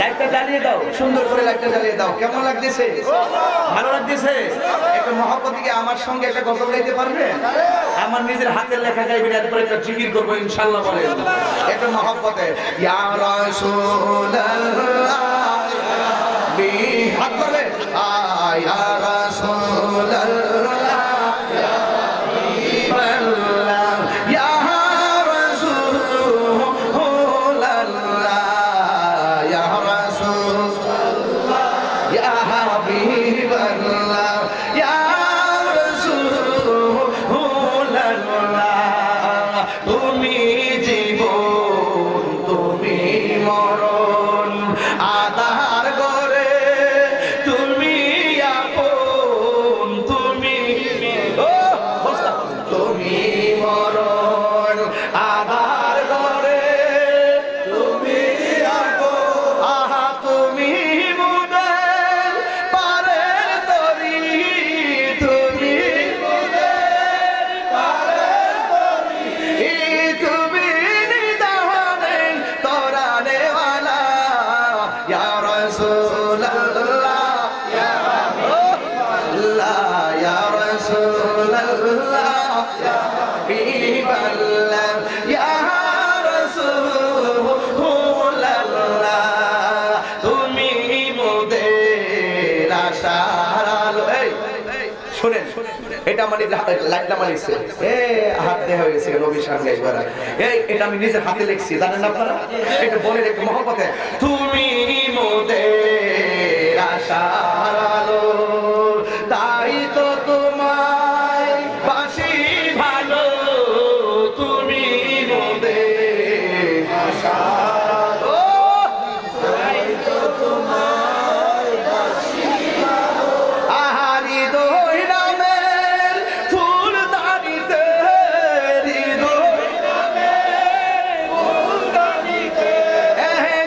লাইটটা জ্বালিয়ে দাও, সুন্দর করে লাইটটা জ্বালিয়ে দাও। কেমন লাগতেছে? ভালো লাগতেছে? একটা মহব্বত থেকে আমার সঙ্গে একটা গজল গাইতে পারবে? আমার নিজের হাতের লেখা গাইবেন, এরপর একটা জিকির করবো ইনশাআল্লাহ। বলে একটা মহব্বতে ইয়া রাসূলুল্লাহ, হাত করবে ইয়া রাসূলুল্লাহ, এটা মানে লাইটটা মালিছে হাত দেওয়া হয়ে গেছে নবীর সামনে একবার। এটা আমি নিজের হাতে লিখছি, জানেন আপনারা? এটা বলে একটু মহব্বতে, তুমি মোদের আশার আলো, তাই তো তোমায় বাসি ভালো, তুমি মোদের আশার আলো, তাই তো তোমায় বাসি ভালো। আহারি দই নামের ফুল দানিতে, হৃদয় নামের ফুল দানিতে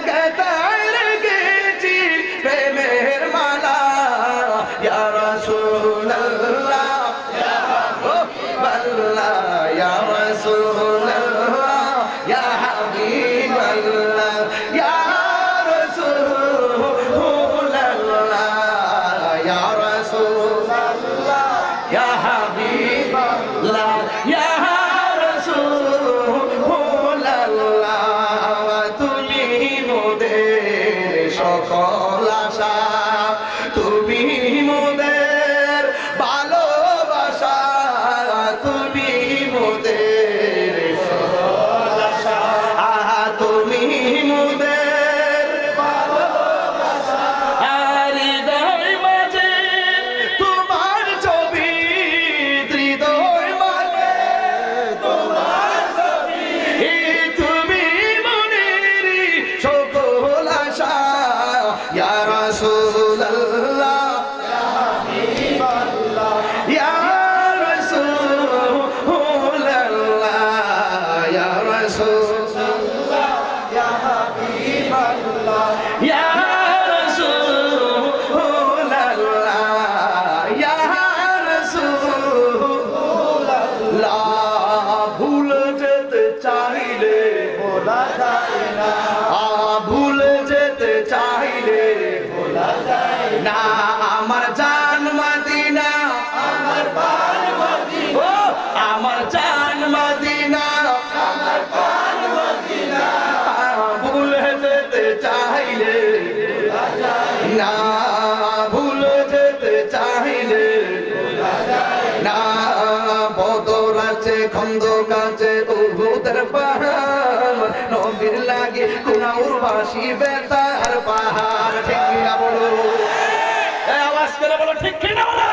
গেতায় রেখেছি প্রেমের মালা। ইয়া রাসূলুল্লাহ, ইয়া হাবিবাল্লাহ, ইয়া রাসূলুল্লাহ, ইয়া হাবিবাল্লাহ, ইয়া রাসূলুল্লাহ, ইয়া রাসূলুল্লাহ, ইয়া হাবিবাল্লাহ, ইয়া রাসূলুল্লাহ, তুমি মোদের সকল আশা, তুমি মোদের ভালোবাসা, তুমি মোদের সকল আশা, তুমি মোদের ভালোবাসা। আর হৃদয় মাঝে তোমার ছবি, হৃদয় মাঝে তোমার ছবি, তুমি মনের সকল আশা। ইয়া রাসূলুল্লাহ, ইয়া হাবিবাল্লাহ, ইয়া রাসূলুল্লাহ, ইয়া রাসূলুল্লাহ, ইয়া হাবিবাল্লাহ, ইয়া রাসূলুল্লাহ, ইয়া রাসূলুল্লাহ। ভুলে যেতে চাইলে ভোলা যায় না, ভুলে যেতে চাইলে ভোলা যায় না, আমার জান মদিনা, আমার প্রাণ মদিনা, ও আমার জান মদিনা, আমার প্রাণ মদিনা। ভুলে যেতে চাইলে ভোলা যায় না, ভুলে যেতে চাইলে ভোলা যায় না। বদর আছে, খন্দক আছে, উহুদের পাহাড়, নবীর লাগে কুনাউরবাসী বেতার পাহাড়। ঠিক কিনা বলো? আওয়াজ করে বলো, ঠিক কিনা বলো?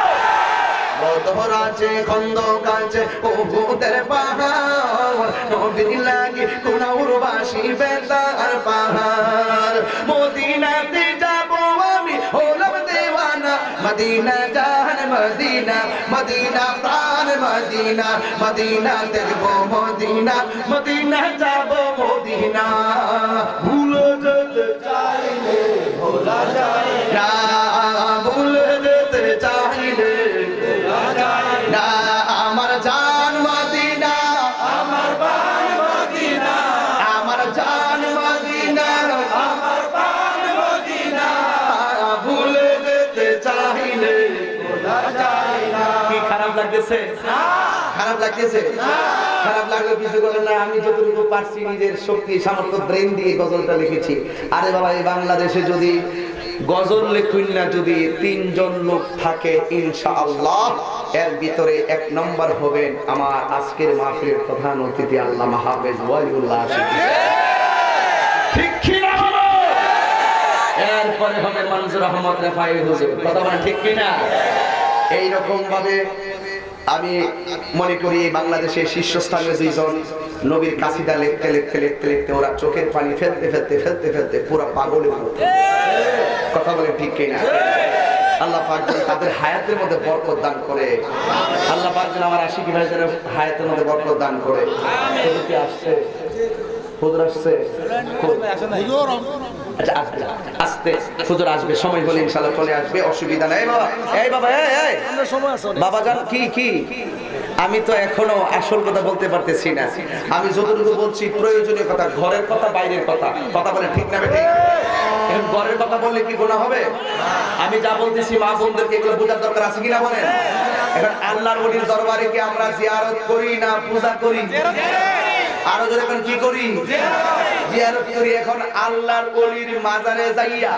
বদর আছে, খন্দক আছে, উহুদের পাহাড়, নবীর লাগে কুনাউরবাসী বেতার পাহাড়। মদিনাতে যাব আমি, হলাম দেওয়ানা, মদিনা জান মদিনা, মদিনা প্রাণ মদিনা, মদিনা দেখবো মদিনা, মদিনা যাব মদিনা। ভুলে যেতে চাইলে ভোলা যায় না, ভুলে যেতে চাইলে ভোলা যায় না, আমার জান মদিনা, আমার লাগতেছে? খারাপ লাগতেছে? খারাপ লাগলে কিছু করেন না। আমি যতটুকু পারছি নিজের শক্তি সামর্থ্য ব্রেন দিয়ে গজলটা লিখেছি। আরে বাবা, এই বাংলাদেশে যদি গজল লেখুন না যদি 3 জন লোক থাকে, ইনশাআল্লাহ এর ভিতরে 1 নম্বর হবেন আমার আজকের মাহফিলের প্রধান অতিথি আল্লামা হাফেজ ওয়ালিউল্লাহ আশিক। ঠিক কি না? এরপরে হবে মনজুর আহমদ রেফাই হুজুর। কথা বলেন ঠিক কি না? এইরকম ভাবে আমি মনে করি বাংলাদেশের শীর্ষস্থানীয় দুইজন নবীর কাসিদা লিখতে লিখতে লিখতে লিখতে ওরা চোখের পানি ফেলতে ফেলতে ফেলতে ফেলতে পুরো পাগলের মতো। কথা বলে ঠিক কিনা? আল্লাহ পাক যেন তাদের হায়াতের মধ্যে বরকত দান করে। আল্লাহ পাক যেন আমার আশিকি ভাই যেন হায়াতের মধ্যে বরকত দান করে। হুজুর কি আসছে? হুজুর আসছে? আচ্ছা আস্তে হুজুর আসবে, সময় হলে ইনশাআল্লাহ চলে আসবে, অসুবিধা নাই। বাবা এই বাবা এই বাবা জান কি আমি তো এখনো আসল কথা বলতে পারতেছি না। আমি যতটুকু বলছি প্রয়োজনীয় কথা, ঘরের কথা বাইরের কথা। কথা বলে ঠিক না বেঠিক? এখন ঘরের কথা বললে কি গুনাহ হবে? আমি যা বলতেছি মা বোনদেরকে এগুলো বোঝার দরকার আছে কিনা বলেন? এখন আল্লাহর ওলির দরবারে কি আমরা জিয়ারত করি না পূজা করি? আরো জোরে এখন কি করি? জিয়ারত করি। এখন আল্লাহর ওলির মাজারে যাইয়া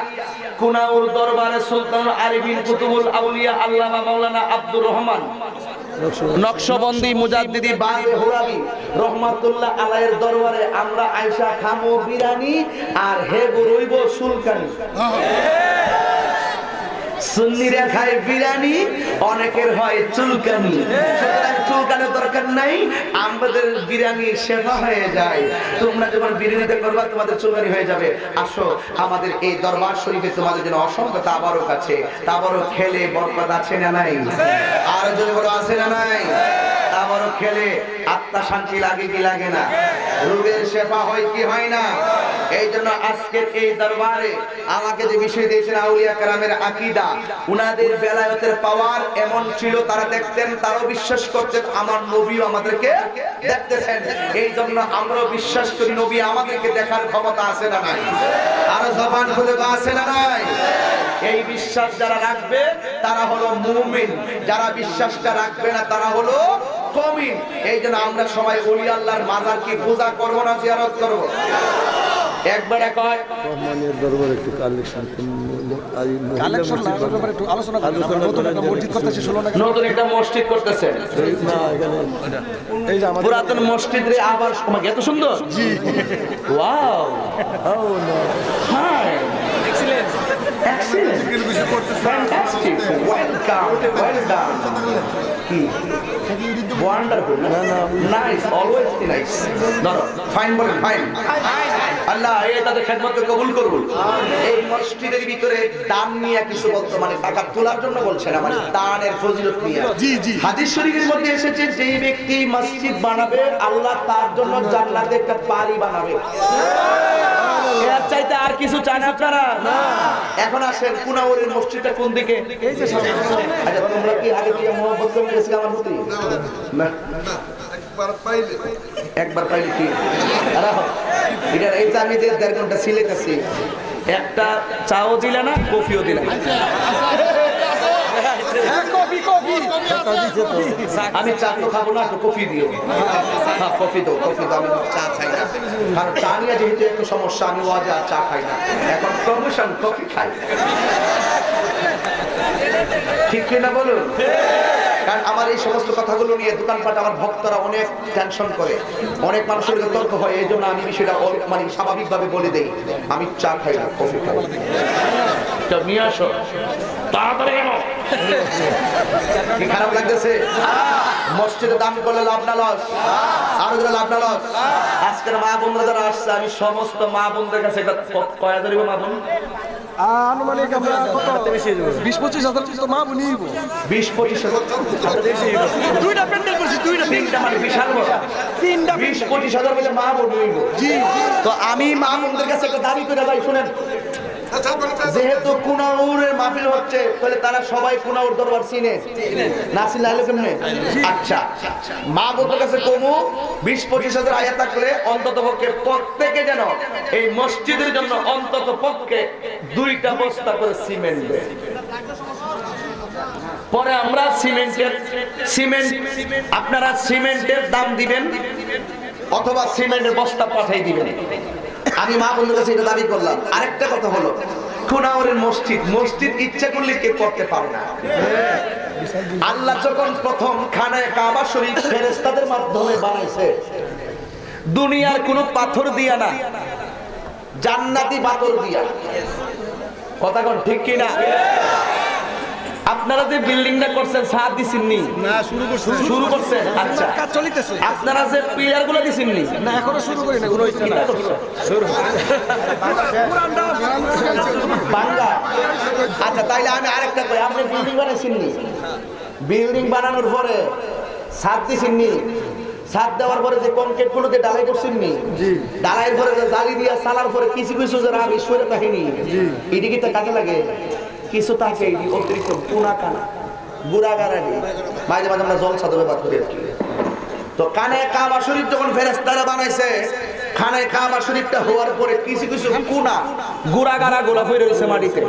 কুনাউর দরবারে সুলতানুল আরিফিন কুতুবুল আউলিয়া আল্লামা মাওলানা আব্দুর রহমান নকশবন্দি মুজাদ্দিদি বাজে হুরাবি রহমাতুল্লাহ আলাইহির দরবারে আমরা আয়েশা খামো বিরানি আর হে রইব সুলকানি। সুন্নিরা খায় বিরিয়ানি, অনেকের হয় চুলকানি। সুতরাং চুলকানোর দরকার নাই, আমাদের বিরিয়ানি সেবা হয়ে যায়। তোমরা যখন বিরিয়ানিতে করবা তোমাদের চুলকানি হয়ে যাবে। আসো আমাদের এই দরবার শরীফে তোমাদের জন্য অসংখ্য তাবারক আছে। তাবারক খেলে বরকত আছে না নাই? আর যদি বড় আছে না নাই? তাবারক খেলে আত্মা শান্তি লাগে কি লাগে না? রোগের সেবা হয় কি হয় না? এই জন্য আজকের এই দরবারে আমাকে যে বিষয় দিয়েছেন আউলিয়া কেরামের আকীদা, উনাদের বেলায়েতের পাওয়ার এমন ছিল, তারা দেখতেন, তারাও বিশ্বাস করতেন আমার নবীও আমাদেরকে দেখতেছেন। এই জন্য আমরাও বিশ্বাস করি নবী আমাদেরকে দেখার ক্ষমতা আছে না নাই? আর জবান খুলে আছে না নাই? এই বিশ্বাস যারা রাখবে তারা হলো মুমিন, যারা বিশ্বাসটা রাখবে না তারা হলো মুমিন। এই জন্য আমরা সবাই ওলি আল্লাহর মাজার কি পূজা করব না জিয়ারত করব? একবারে কয় রহমানের দরবারে একটু কালেকশন একটু আলোচনা নতুন একটা মসজিদ করতেছে, নতুন একটা মসজিদ করতেছে না এখানে, এই যে আমাদের পুরাতন মসজিদ রে আবার সময় এত সুন্দর। জি wow oh no high excellent excellent কিছু করতেছে, ফ্যান্টাস্টিক ওয়েলকাম ওয়েলকাম কি ওয়ান্ডারফুল না নাইস অলওয়েজ নাইস ধরো ফাইন বলেন ফাইন। আল্লাহ এই তাদের খেদমতকে কবুল করুন। এই মসজিদের ভিতরে দান নিয়ে কিছু বলতো, মানে টাকা তোলার জন্য বলছে না, মানে দানের ফজিলত নিয়ে। জি জি হাদিস শরীফের মধ্যে এসেছে যেই ব্যক্তি মসজিদ বানাবে আল্লাহ তার জন্য জান্নাতে একটা বাড়ি বানাবে। এর চাইতে আর কিছু চান আপনারা? না। এখন আসেন কুনাউরের মসজিদটা কোন দিকে? এই যে সামনে। আচ্ছা তোমরা কি আগে থেকে মোহাম্মদ করে গেছিলে আমার প্রতি? না একবার পাইলে কি এটা? এই যে আমি যে 1.5 ঘন্টা সিলেট আছি, একটা চাও দিলে না কফিও দিলে না। আমি চা তো খাবো না, কফি দিও। হ্যাঁ কফি দাও, কফি দাও। আমি চা খাই না, কারণ চা নিয়ে যেহেতু একটু সমস্যা, আমি ওয়াজে আর চা খাই না। এখন প্রমোশন কফি খাই, ঠিক কিনা বলুন? কারণ আমার এই সমস্ত কথাগুলো নিয়ে দোকানপাট আমার ভক্তরা অনেক টেনশন করে, অনেক মানুষের তর্ক হয়। এই জন্য আমি বিষয়টা মানে স্বাভাবিকভাবে বলে দেই, আমি চা খাই না, কফি খাই। নিয়ে আসো তাড়াতাড়ি কেন? কি খারাপ লাগতেছে? মসজিদে দান করলে লাভ না লস? আরো যারা লাভ না লস? আজকের মা বোনরা যারা আসছে, আমি সমস্ত মা বোনদের কাছে একটা কয় হাজার মা বোন আনুমানিক আমরা 20-25 হাজার তো মা বোনই 20-25 হাজার দুইটা প্যান্ডেল করছি, তিনটা মানে বিশাল বড়, 20-25 হাজার বলে মা বোন হইব। জি তো আমি মা বোনদের কাছে একটা দাবি করে ভাই শুনেন, যেহেতু কুনাউরের মাহফিল হচ্ছে তাহলে তারা সবাই কুনাউর দরবার চিনে না, চিনলে আইলো কেমনে? আচ্ছা মা বোনদের কাছে কমু 20-25 হাজার আয়া থাকলে অন্তত পক্ষে প্রত্যেকে যেন এই মসজিদের জন্য অন্তত পক্ষে 2টা বস্তা করে সিমেন্ট দেয়। পরে আমরা সিমেন্ট আপনারা সিমেন্টের দাম দিবেন অথবা সিমেন্টের বস্তা পাঠাই দিবেন। আমি মা বন্ধুর কাছে এটা দাবি করলাম। আরেকটা কথা হলো, খুনাউরের মসজিদ ইচ্ছা করলে কে করতে পারে না। আল্লাহ যখন প্রথম খানায় কাবা শরীফ ফেরেশতাদের মাধ্যমে বানাইছে, দুনিয়ার কোনো পাথর দিয়া না, জান্নাতি পাথর দিয়া। কথা কোন ঠিক কিনা? আপনারা যে বিল্ডিংটা করছেন সাত দিছেননি না? শুরু করছেন। আচ্ছা, কাজ চলিতেছে। আপনারা যে পিলার গুলো দিছেননি না? এখনো শুরু করি না। গুলো হইছে না, শুরু বাংলা। আচ্ছা, তাইলে আমি আরেকটা কই, আপনি বিল্ডিং বানাইছেননি? বিল্ডিং বানানোর পরে সাত দিছেননি? সাত দেওয়ার পরে যে কংক্রিট গুলোতে ঢালাই করছেননি? ঢালাইয়ের পরে যে জালি দিয়া সালার পরে কিছু কিছু যে রাব ঈশ্বরের কাহিনী, এটি কি তা কাজে লাগে? কিছু থাকে অতিরিক্ত পুনা কানা গুড়াগাড়ানি, মাঝে মাঝে আমরা জলসা দেবে বাদ করি। তো কানে কাবা শরীফ যখন ফেরেশতারা বানাইছে, খানে কাবা শরীফটা হওয়ার পরে কিছু কিছু কুনা গুড়াগাড়া গুলো হয়ে রয়েছে মাটিতে।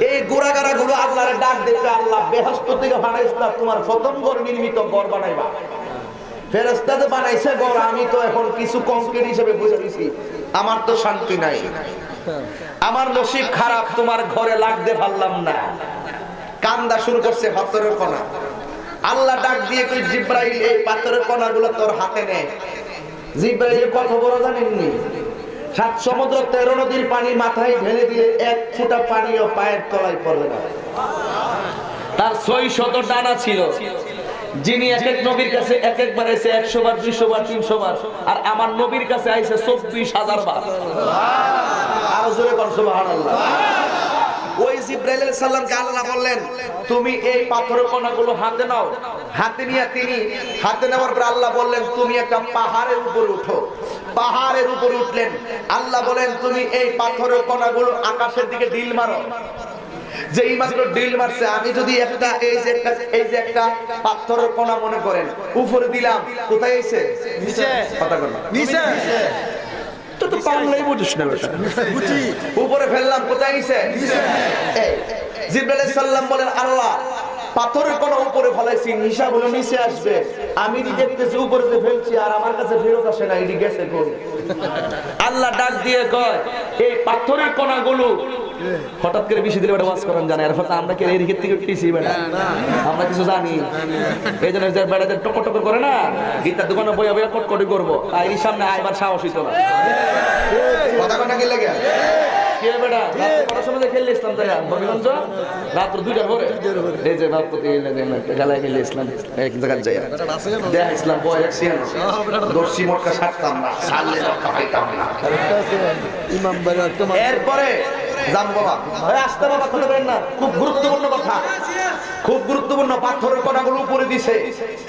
এই গুড়াগাড়া গুলো আল্লাহরে ডাক দিতে, আল্লাহ বেহেশত থেকে বানাইছিলাম তোমার প্রথম ঘর নির্মিত ঘর বানাইবা। ফেরেশতাতে বানাইছে ঘর, আমি তো এখন কিছু কংক্রিট হিসেবে বুঝে দিছি, আমার তো শান্তি নাই, আমার নসিব খারাপ, তোমার ঘরে লাগতে পারলাম না। কান্দা শুরু করছে পাথরের কণা। আল্লাহ ডাক দিয়ে কই, জিব্রাইল এই পাথরের কণাগুলো তোর হাতে নে। জিব্রাইল কত বড় জানেননি? 7 সমুদ্র 13 নদীর পানি মাথায় ঢেলে দিলে এক ফোঁটা পানিও পায়ের তলায় পড়বে না। তার 600 ডানা ছিল। যিনি এক এক নবীর কাছে এক একবার এসে 100 বার 200 বার 300 বার, আর আমার নবীর কাছে আইছে 24,000 বার। আরো জোরে বল সুবহানাল্লাহ। ওই জিবরাইল আলাইহিস সালামকে আল্লাহ বললেন, তুমি এই পাথরের কণাগুলো হাতে নাও। হাতে নিয়ে তিনি হাতে নেওয়ার পর আল্লাহ বললেন, তুমি একটা পাহাড়ের উপরে উঠো। পাহাড়ের উপরে উঠলেন। আল্লাহ বলেন, তুমি এই পাথরের কণাগুলো আকাশের দিকে ঢিল মারো। যেই মাত্র ঢিল মারছে, আমি যদি একটা এই যে একটা পাথরের কণা মনে করেন উপরে দিলাম, কোথায় এসে? নিচে। কথা বল, নিচে। তো তো বাংলাই বুঝিস না বেটা, বুঝি। উপরে ফেললাম, কোথায় এসে? নিচে। জিবরাইল আলাইহিস সালাম বলেন, আল্লাহ পাথরের কণা উপরে ফলাইছি, হিসাব হলো নিচে আসবে। আমি দেখতেছি উপরে যে ফেলছি আর আমার কাছে ফেরত আসে না, এটি গেছে কই? আল্লাহ ডাক দিয়ে কয়, এই পাথরের কণাগুলো হঠাৎ করে বেশি দিলে ওয়াজ করেন জানে, আর হঠাৎ আমরা কি এই দিক থেকে উঠতেছি বেটা? আমরা কিছু জানি, এই জন্য যে বেটাদের টক টক করে না, গীতার দোকানে বইয়া বইয়া কটকটি করবো, আর এই সামনে আইবার সাহস হইতো না। কথা কথা কি লাগে? কে বেটা রাত সময় খেললে ইসলাম তাই ববিগঞ্জ রাত 2টার পরে এই যে রাতপতি খেলায় খেলে ইসলাম এক জায়গায় যায় দেখ ইসলাম বয় এক্সিয়ান দর্শি মক্কা ছাড়তাম না, সালে মক্কা পাইতাম না। ইমাম বাবা এরপরে জাম বাবা আসতে বাবা কথা বলেন না, খুব গুরুত্বপূর্ণ কথা, খুব গুরুত্বপূর্ণ। পাথরের কণাগুলো উপরে দিছে,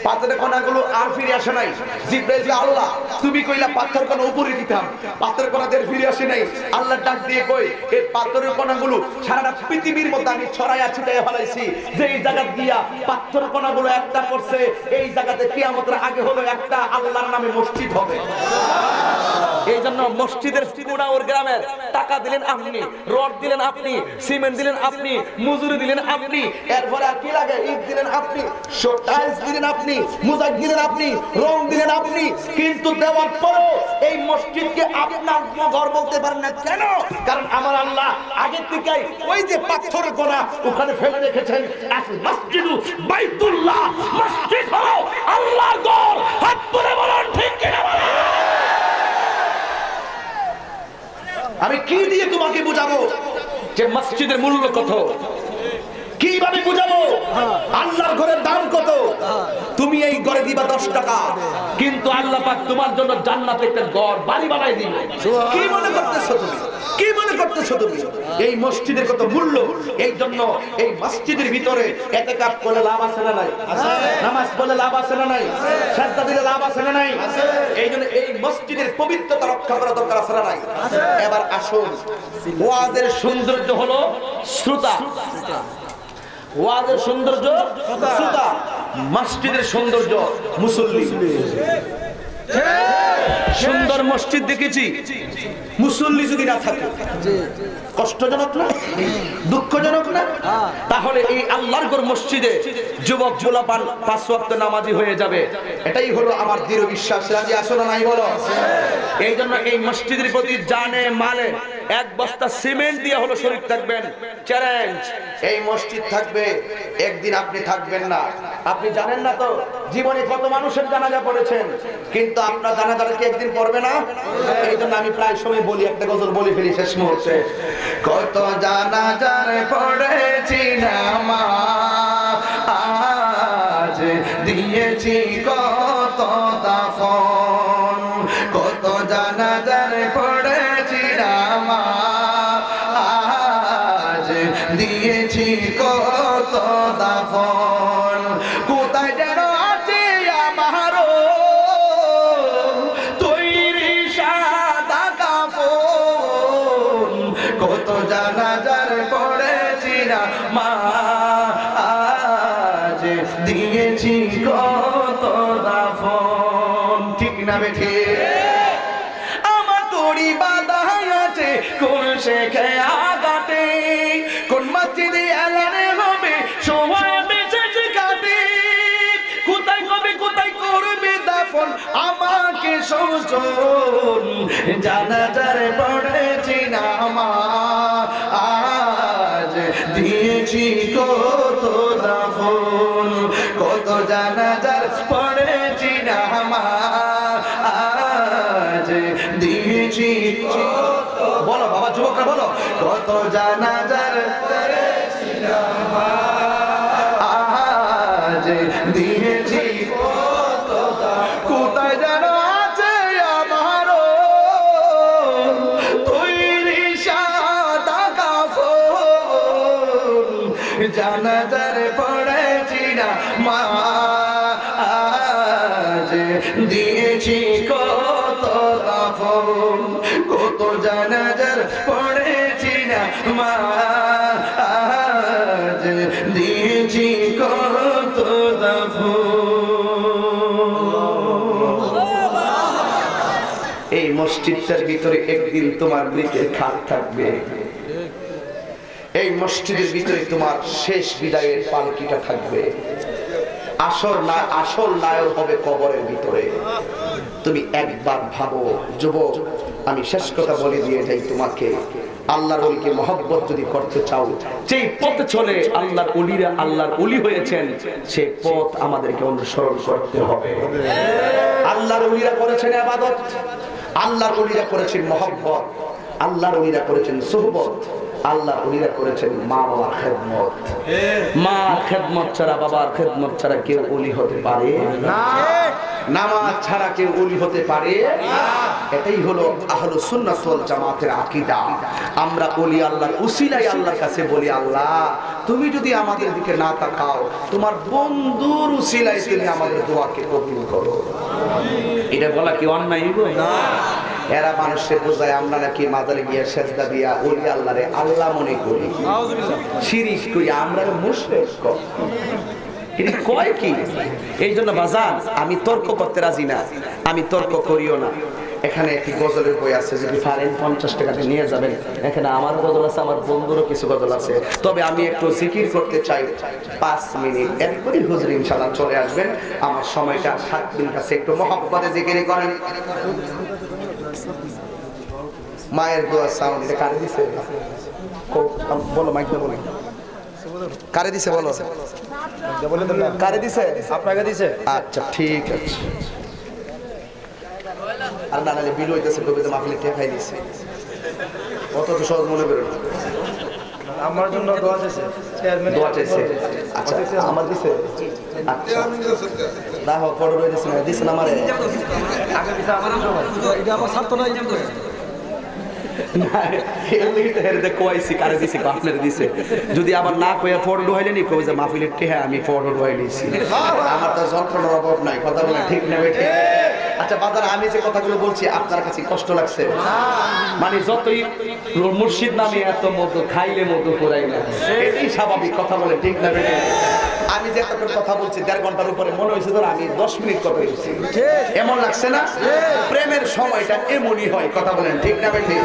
পাথরের কণাগুলো আর ফিরে আসে নাই। জিবরাইল বলে, আল্লাহ তুমি কইলা পাথর কণা উপরে দিতাম, পাথরের কণাদের ফিরে আসে নাই। আল্লাহ ডাক দিয়ে কই, এই পাথরের কণাগুলো সারা পৃথিবীর মধ্যে আমি ছড়াইয়া ছিটাইয়া ফেলাইছি। যে এই জায়গা দিয়া পাথরের কণাগুলো একটা করছে, এই জায়গাতে কিয়ামতের আগে হলো একটা আল্লাহর নামে মসজিদ হবে। এই জন্য মসজিদের কুড়াউর গ্রামের টাকা দিলেন আপনি, রড দিলেন আপনি, সিমেন্ট দিলেন আপনি, মজুরি দিলেন আপনি, এরপরে আর কি লাগে? ইট দিলেন আপনি, টাইলস দিলেন আপনি, মোজাইক দিলেন আপনি, রং দিলেন আপনি, কিন্তু দেওয়ার পরও এই মসজিদকে আপনার ঘর বলতে পারেন না। কেন? কারণ আমার আল্লাহ আগে থেকেই ওই যে পাথরের কণা ওখানে ফেলে রেখেছেন। মসজিদু বাইতুল্লাহ, মসজিদ হলো আল্লাহর ঘর। হাত তুলে বলুন ঠিক কিনা বলেন। আমি কি দিয়ে তোমাকে বুঝাবো যে মসজিদের মূল্য কত? কিভাবে বুঝাবো আল্লাহর ঘরের দাম কত? তুমি এই ঘরে দিবা 10 টাকা, কিন্তু আল্লাহ পাক তোমার জন্য জান্নাতে একটা ঘর বাড়ি বানাই দিবে। কি মনে করতেছো তুমি? কি মনে করতেছো তুমি এই মসজিদের কত মূল্য? এই জন্য এই মসজিদের ভিতরে ইতিকাফ করলে লাভ আছে না নাই? আছে। নামাজ পড়লে লাভ আছে না নাই? সাজদা দিলে লাভ আছে না নাই? আছে। এই জন্য এই মসজিদের পবিত্রতা রক্ষা করা দরকার আছে না নাই? আছে। এবার আসুন, ওয়াজের সৌন্দর্য হলো শ্রোতা, ওয়াজের সৌন্দর্য শ্রোতা, মসজিদের সৌন্দর্য মুসল্লি। সুন্দর মসজিদ দেখেছি, মুসল্লি যদি না থাকে কষ্টজনক না, দুঃখজনক না? তাহলে এই আল্লাহর ঘর মসজিদে যুবক পোলাপান 5 ওয়াক্ত নামাজি হয়ে যাবে, এটাই হলো আমার দৃঢ় বিশ্বাস। রাজি আছো না নাই বলো? এই জন্য এই মসজিদের প্রতি জানে মালে 1 বস্তা সিমেন্ট দিয়ে হলো শরীক থাকবেন। চ্যালেঞ্জ, এই মসজিদ থাকবে, একদিন আপনি থাকবেন না। আপনি জানেন না তো জীবনে কত মানুষের জানাজা পড়েছেন, কিন্তু আপনার জানাজাটা কি একদিন পড়বে না? এই জন্য আমি প্রায় সময় বলি, একটা গজল বলে ফেলি শেষ মুহূর্তে। কত জানাজার পড়েছি নামাজ, দিয়েছি কত দাফন, কত জানাজার পড়েছি নামাজ, দিয়েছি কত দাফন, কোথায় যেন আছে আমারও তৈরি সাদা কাফন, কত জানাজার পড়েছি নামাজ, দিয়েছি কত দাফন। ঠিক না বেঠি? আমার তরি বাঁধা আছে কোন শেখে আগাতে, কোন মসজিদে এলানে হবে সময় বেঁচে কাটে, কোথায় কবে কোথায় করবে দাফন আমাকে সজন, জানাজার পড়েছি নামাজ, দিয়েছি কত দাফন, কত জানাজার পড়েছি নামাজ, দিয়েছি কত। বলো বাবা, যুবকরা বলো, কত জানাজার পড়েছি নামাজ, দিয়েছি কত দাফন, কোথায় যেন আছে আমারও তৈরি সাদা কাফন, জানাজার পড়েছি নামাজ, দিয়েছি কত দাফন, কত জানাজার পড়েছি নামাজ, দিয়েছি কত দাফন। এই মসজিদটার ভিতরে একদিন তোমার মৃতের খাট থাকবে, এই মসজিদের ভিতরে তোমার শেষ বিদায়ের পালকিটা থাকবে, আসল নায়ক হবে কবরের ভিতরে। তুমি একবার ভাবো যুবক, আমি শেষ কথা বলে দিয়ে যাই তোমাকে, আল্লাহর ওলিকে মহব্বত যদি করতে চাও, যেই পথে চলে আল্লাহর ওলিরা আল্লাহর ওলি হয়েছেন, সেই পথ আমাদেরকে অনুসরণ করতে হবে। আল্লাহর ওলিরা করেছেন ইবাদত, আল্লাহর ওলিরা করেছেন মহব্বত, আল্লাহর ওলিরা করেছেন সুহবত, আল্লাহর ওলিরা করেছেন মা বাবার খেদমত। মার খেদমত ছাড়া, বাবার খেদমত ছাড়া কেউ ওলি হতে পারে না, নামাজ ছাড়া কেউ ওলি হতে পারে না। এটাই হলো আহলুস সুন্নাত ওয়াল জামাতের আকীদা। আমরা ওলি আল্লাহর উসিলায় আল্লাহর কাছে বলি, আল্লাহ তুমি যদি আমাদের দিকে না তাকাও, তোমার বন্ধুর উসিলায় তুমি আমাদের দোয়াকে কবুল করো। এটা বলা কি অন্যায় না? এরা মানুষের বোঝায় আমরা নাকি মাজারে গিয়ে সেজদা দিয়া ওলি আল্লাহরে আল্লাহ মনে করি, শিরিক করি, আমরা মুশরিক কয় কি? এই জন্য বাজান আমি তর্ক করতে রাজি না, আমি তর্ক করিও না। এখানে একটি গজলের বই আছে, যদি পারেন 50 টাকাতে নিয়ে যাবেন। এখানে আমার গজল আছে, আমার বন্ধুরও কিছু গজল আছে। তবে আমি একটু জিকির করতে চাই 5 মিনিট, এরপরই হুজুর ইনশাআল্লাহ চলে আসবেন। আমার সময়টা 7 দিন কাছে একটু মহব্বতে জিকির করেন। মায়ের দোয়া সাউন্ড এটা কারে দিছে? বলো মাইক বলো, কারে দিছে বলো, কারে দিছে? আপনাকে দিছে। আচ্ছা ঠিক আছে। আর না নালে বিল হইতেছে, কবিতা মাহফিলে টেকাই দিছে, অত তো সহজ মনে করো। আমার জন্য দোয়া চাইছে, চেয়ারম্যান দোয়া চাইছে। আচ্ছা আমার দিছে। আচ্ছা দেখো ফটো রয়ে দিছে না, দিছে না আমারে আগে পিছে আমার সবাই এটা আমার ছাত্র না, ইজাম করে যদি আবার না কয়ে ফটো ঢুকাইলে নি কই যে মাহফিলের টেহা আমি ফটো ঢুকাই দিয়েছি, আমার তো যন্ত্রণার অভাব নাই। কথা বলে ঠিক না বেঠিক? আচ্ছা বাজার, আমি যে কথাগুলো বলছি আপনার কাছে কষ্ট লাগছে? মানে যতই মুর্শিদ নামে এত মধু খাইলে মধু করাই না, এটাই স্বাভাবিক। কথা বলে ঠিক না বেঠিক? আমি যে একটা কথা বলছি 1.5 ঘন্টার উপরে মনে হয়েছে ধর আমি 10 মিনিট কথা বলছি এমন লাগছে না প্রেমের সময়টা এমনই হয় কথা বলেন ঠিক না বেটি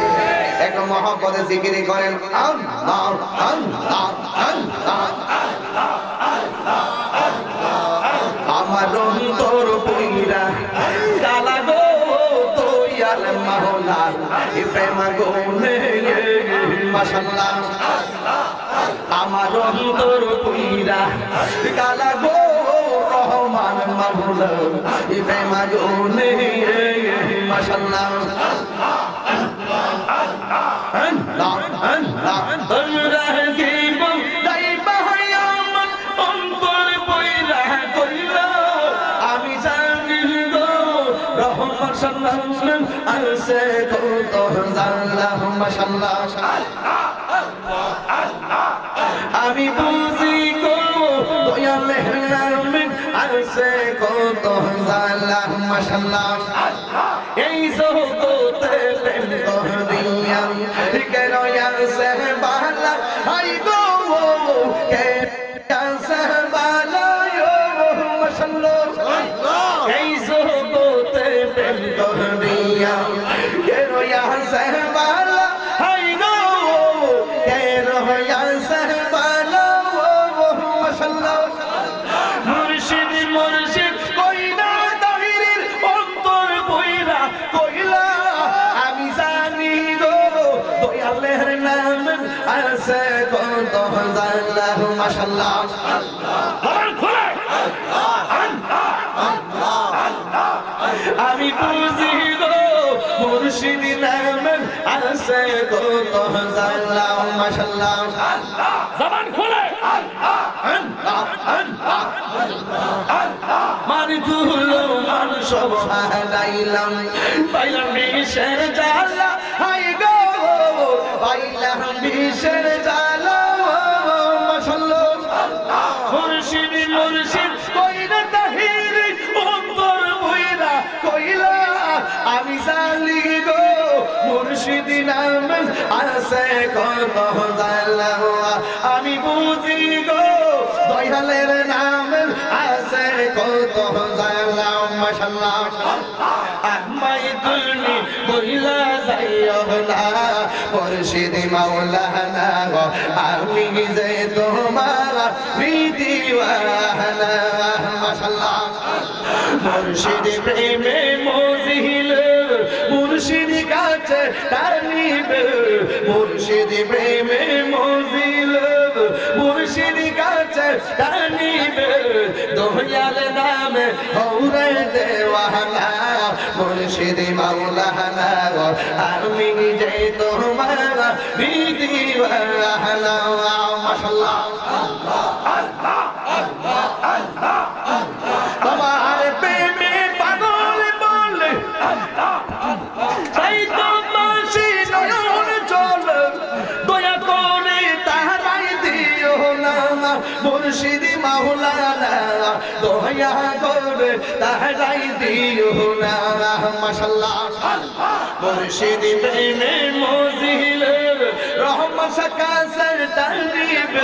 এক মহব্বতে জিকির করেন আল্লাহ আল্লাহ আল্লাহ আমার অন্তর পইরা কালা গো দয়াল মাওলা প্রেম গুনে মাশাআল্লাহ আমার অন্তর পইরা কালা গো রহমান মাওলা প্রেম গুনে মাশাআল্লাহ আল্লাহ আল্লাহ তোমরা কি বলতাই বাহায়ামন অন্তর পইরা কইলা আমি জানি গো রহমান সাল্লাল্লাহু আলসে কত জাল্লাহ মাশাআল্লাহ আমি বুঝি গো দয়ালের নামে আলসে কত জাল্লাহ মাশাআল্লাহ এই জগতে প্রেম করিয়া কেন আলসে বালা হাই গো কে আলসে বালা মাশাআল্লাহ এই জগতে প্রেম করিয়া কেন আলসে বালা হাই গো কেন আলসে বালা মাশাআল্লাহ মুর্শিদ মুর্শিদ কইনা তাহিরের অন্তর বইরা কইলা আমি জানি গো দয়ালের নাম আছে কত জাল্লাহ মাশাআল্লাহ আল্লাহ খোলে আমি বুঝি গো মুর্শিদ নাম আছে কত জাল্লাহ মাশাআল্লাহ জবান খোলে মানি তুলো মান সব হারাইলাম পাইলাম বিষের জ্বালা হাই গো পাইলাম বিষের জ্বালা মাশাআল্লাহ মুর্শিদ মুর্শিদ কইরা তাহির অন্তর বইরা কইলা আমি জানি গো মুর্শিদ নাম আছে কত জ্বালা আমি বুঝি গো দয়ালের নাম আছে কত জ্বালা মাশাআল্লাহ আমায় তুমি বইলা যাইও না মুর্শিদ মাওলানা আমি যে তোমার দিওয়ানা মাশাআল্লাহ মুর্শিদ প্রেমে মজিল মুর্শিদ কাছে টানিবে মুর্শিদ প্রেমে মজিল মুর্শিদ কাছে টানিবে দয়াল নামে হৌরে দেওয়ানা মুর্শিদ মাওলানা আমি যে তোমার দিওয়ানা মাশাআল্লাহ আল্লাহ আল্লাহ আল্লাহ তোমার প্রেমে পাগল বলে তাই তো মাসি নয়ন চল দয়া করে তাহারাই দিও না মুর্শিদ মাওলানা দয়া করে তাহারাই দিও না মাশাআল্লাহ মুর্শিদ প্রেমে মজিল রহমত সাকাসর তানিব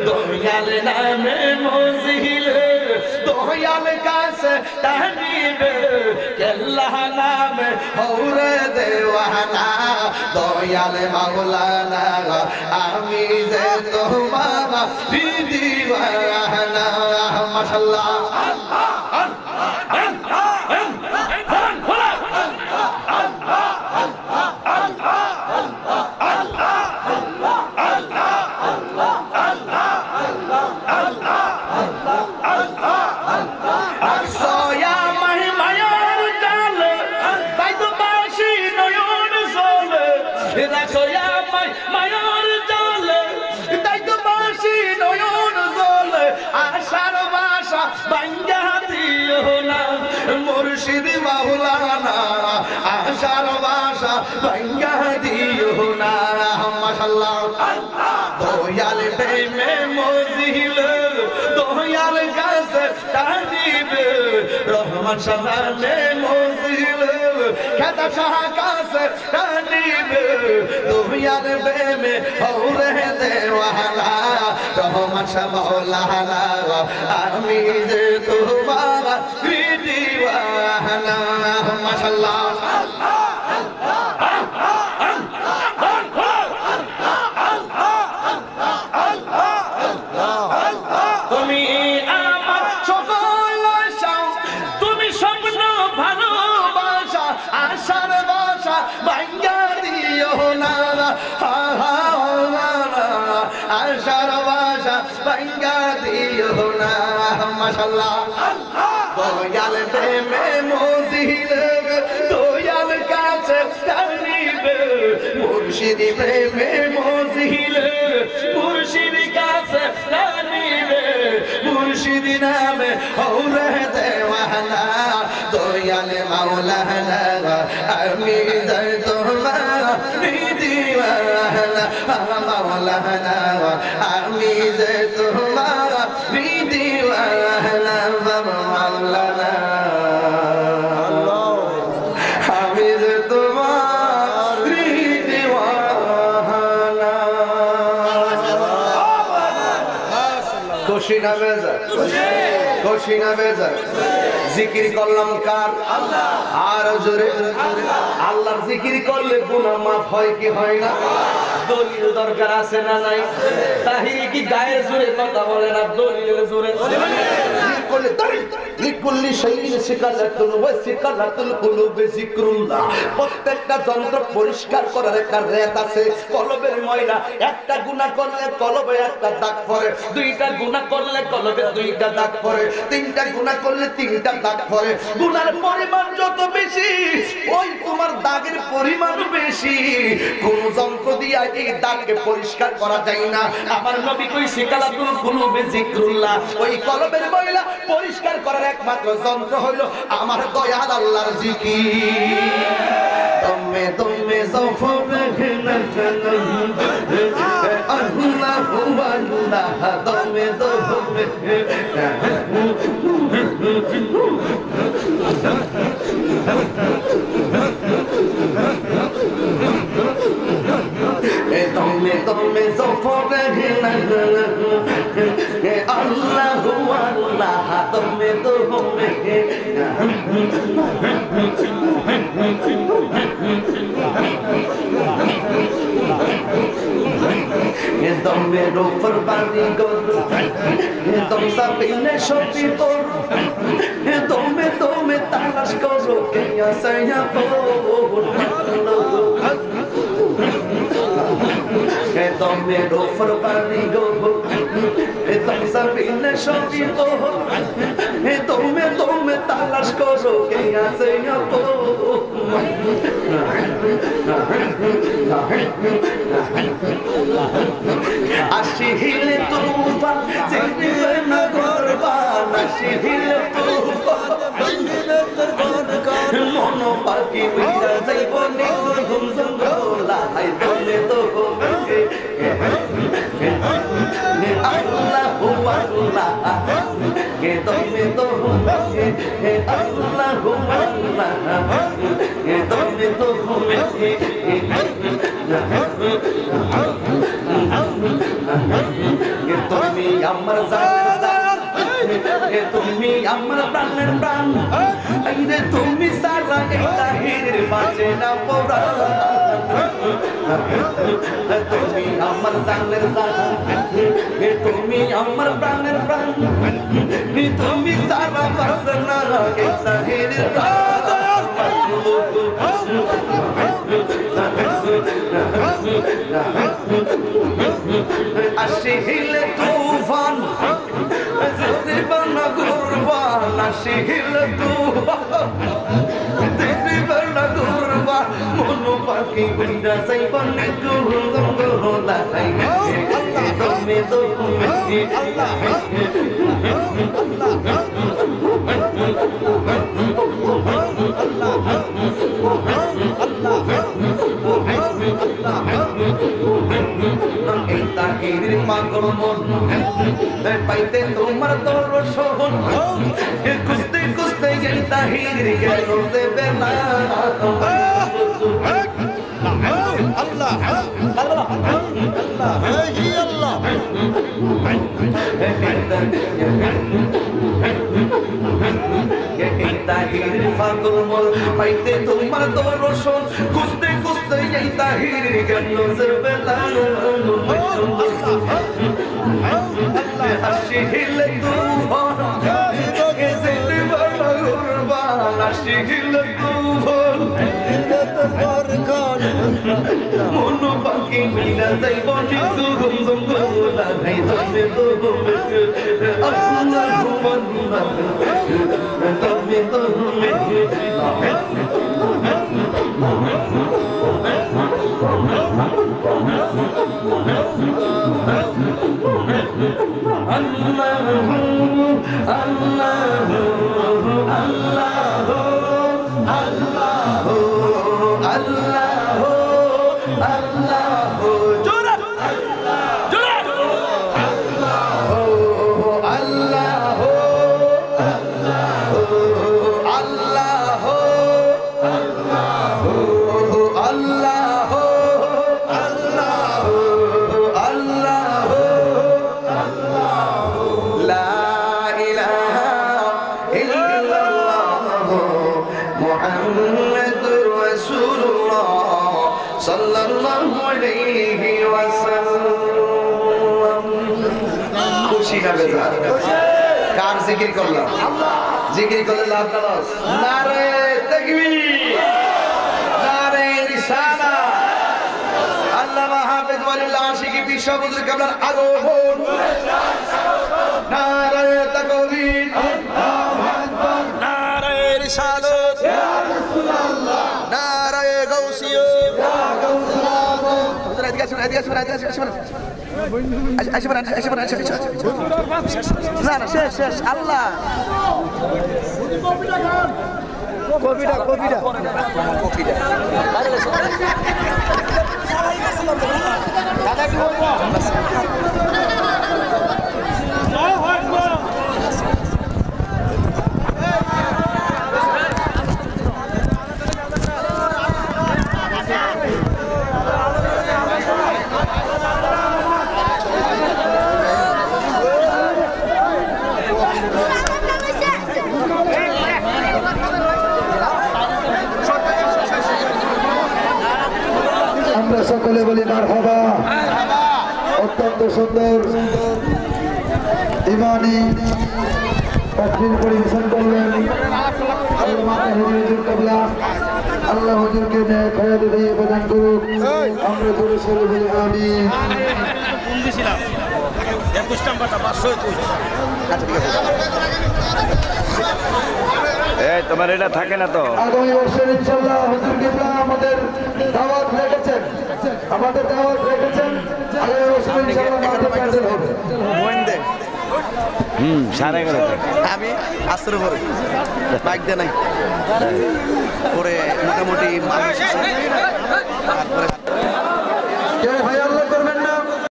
দয়াল নামে মজিল দয়াল কাছে তানিব আল্লাহ নামে হৌরে দেওয়ানা দয়াল মাওলানা আমি যে তোমার দিওয়ানা মাশাআল্লাহ মুর্শিদ মাওলানা আশার বাসা ভাঙ্গা দিও না মাশাআল্লাহ দয়াল প্রেমে মজিল দয়াল কাছে টানিবে রহমান সালামে মজিল খেতা শাহ কাছে টানিবে দুইয়ার প্রেমে হৌরে দেওয়ানা রহমান শাহ মাওলানা আমি যে তোমার দিওয়ানা মাশাআল্লাহ তুমি আমার সকল আশা তুমি স্বপ্ন ভালোবাসা আশার বাসা ভাঙা দিও না আশার বাসা ভাঙা দিও না মাশাআল্লাহ দয়াল প্রেমে মজিদ দয়াল কাছে টানিবে মুর্শিদ প্রেমে মজিদ মুর্শিদ কাছে টানিবে মুর্শিদ নামে হৌরে দেওয়ানা দয়াল মাওলানা আমি যাই তোমার দিওয়ানা মাওলানা আমি যাই তোমার দিওয়ানা মাওলানা আমি যে তোমার দিওয়ানা খুশি না বেজার খুশি না বেজার জিকির করলাম কার আল্লাহ আর জোরে আল্লাহর জিকির করলে গুনাহ মাফ হয় কি হয় না দলিল দরকার আছে না নাই তাহিরি কি গায়ের জোরে কথা বলে না দলিলের জোরে করলে লিকুল্লি শাইইন সিকালাতুল ওয়া সিকালাতুল কুলুবি যিকরুল্লাহ প্রত্যেকটা যন্ত্র পরিষ্কার করার একটা রেত আছে কলবের ময়লা একটা গুনাহ করলে কলবে একটা দাগ পড়ে দুইটা গুনাহ করলে কলবে দুইটা দাগ পড়ে তিনটা গুনাহ করলে তিনটা দাগ পড়ে গুনার পরিমাণ যত বেশি ওই তোমার দাগের পরিমাণ বেশি কোন যন্ত্র দিয়ে এই দাগকে পরিষ্কার করা যায় না আমার নবী কই সিকালাতুল কুলুবি যিকরুল্লাহ ওই কলবের ময়লা পরিষ্কার করার একমাত্র যন্ত্র হলো আমার দয়াল আল্লাহর জিকির তুমি তুমি সফরে না আল্লাহু আল্লাহ তুমি তুমি তুমি তুমি সফরে না আল্লাহু আল্লাহ তুমি তুমি तुम मेरे ऊपर बानी करो तुम सब इन्हें शोपी करो तुम तलाश करो कि ऐसा तुम मेरे ऊपर बानी करो तुम सब इन्हें शोपी करो तुम तलाश करो कि ऐसा আশিহিলে তুফান জিন্দিলে না কুরবান আশিহিলে তুফান জিন্দিলে তোর কোন মন পাখি উইরা যাইব নিগুর ঘুমঝুম গোলা হাই তুমি তো হবে আল্লাহু আল্লাহ কে তুমি তো হবে আল্লাহু আল্লাহ কে তুমি তো হবে তুমি আমার জান তুমি আমার প্রাণের প্রাণ আইরে তুমি সারা একটা হিরের মাঝে না পড়া তুমি আমার জানের জান তুমি আমার প্রাণের প্রাণ তুমি সারা মাঝে না একটা হিরের আশিহিলে তুফান জিন্দিবানা কুরবান আশিহিলে তুফান জিন্দিবানা কুরবান মনো পাখি উইরা যাইবান নিগুর জঙ্গলা হাই তুমি তো তুমি আল্লাহ এই তাহির পাগল মন পাইতে তোমার দর্শন খুঁজতে খুঁজতে এই তাহির গেল দেবে না আল্লাহ পাগল মন পাইতে তোমার দর্শন খুঁজতে খুঁজতে এই তাহির গেল যে বেলা আসিলে তুফান এসেতে বড় কুরবান আসিলে তুফান মন পাখি মিলা যাইব নিতু গুম গোলা নাই তবে তো আল্লাহ আল্লাহ তবে তো কার জিকির করলাম জিকির করলে লাভ না লস নারে তাকবীর নারে রিসালাত আল্লামা হাফেজ ওয়ালিউল্লাহ আশিকি বিশ্বর কাবলার আগমন নারে তাকবীর আল্লাহু আকবার নারে রিসালাত ইয়া রাসূলুল্লাহ নারে গাউসিয়া ইয়া গাউসুল্লাহ হুজুর এদিকে আসুন না শেষ আল্লাহ কবিটা দাদা কি বলবো সকলে বলি মারহাবা অত্যন্ত সুন্দর ইমানি তাকবীর পরিবেশন করলেন আল্লাহ হুজুরকে নেক হায়াত দিয়ে প্রদান করুক আমরা জোরে সোরে বলি আমিন তোমার এটা থাকে না তো আগামী বছর ইনশাআল্লাহ হুজুর কিবলা আমাদের দাওয়াত রেখেছেন আগামী বছর ইনশাআল্লাহ মাঠে প্যান্ডেল হবে সাড়ে 11 আমি আসরে পরে বাইক দে নাই পরে মোটামুটি কেউ ভাই আল্লাহ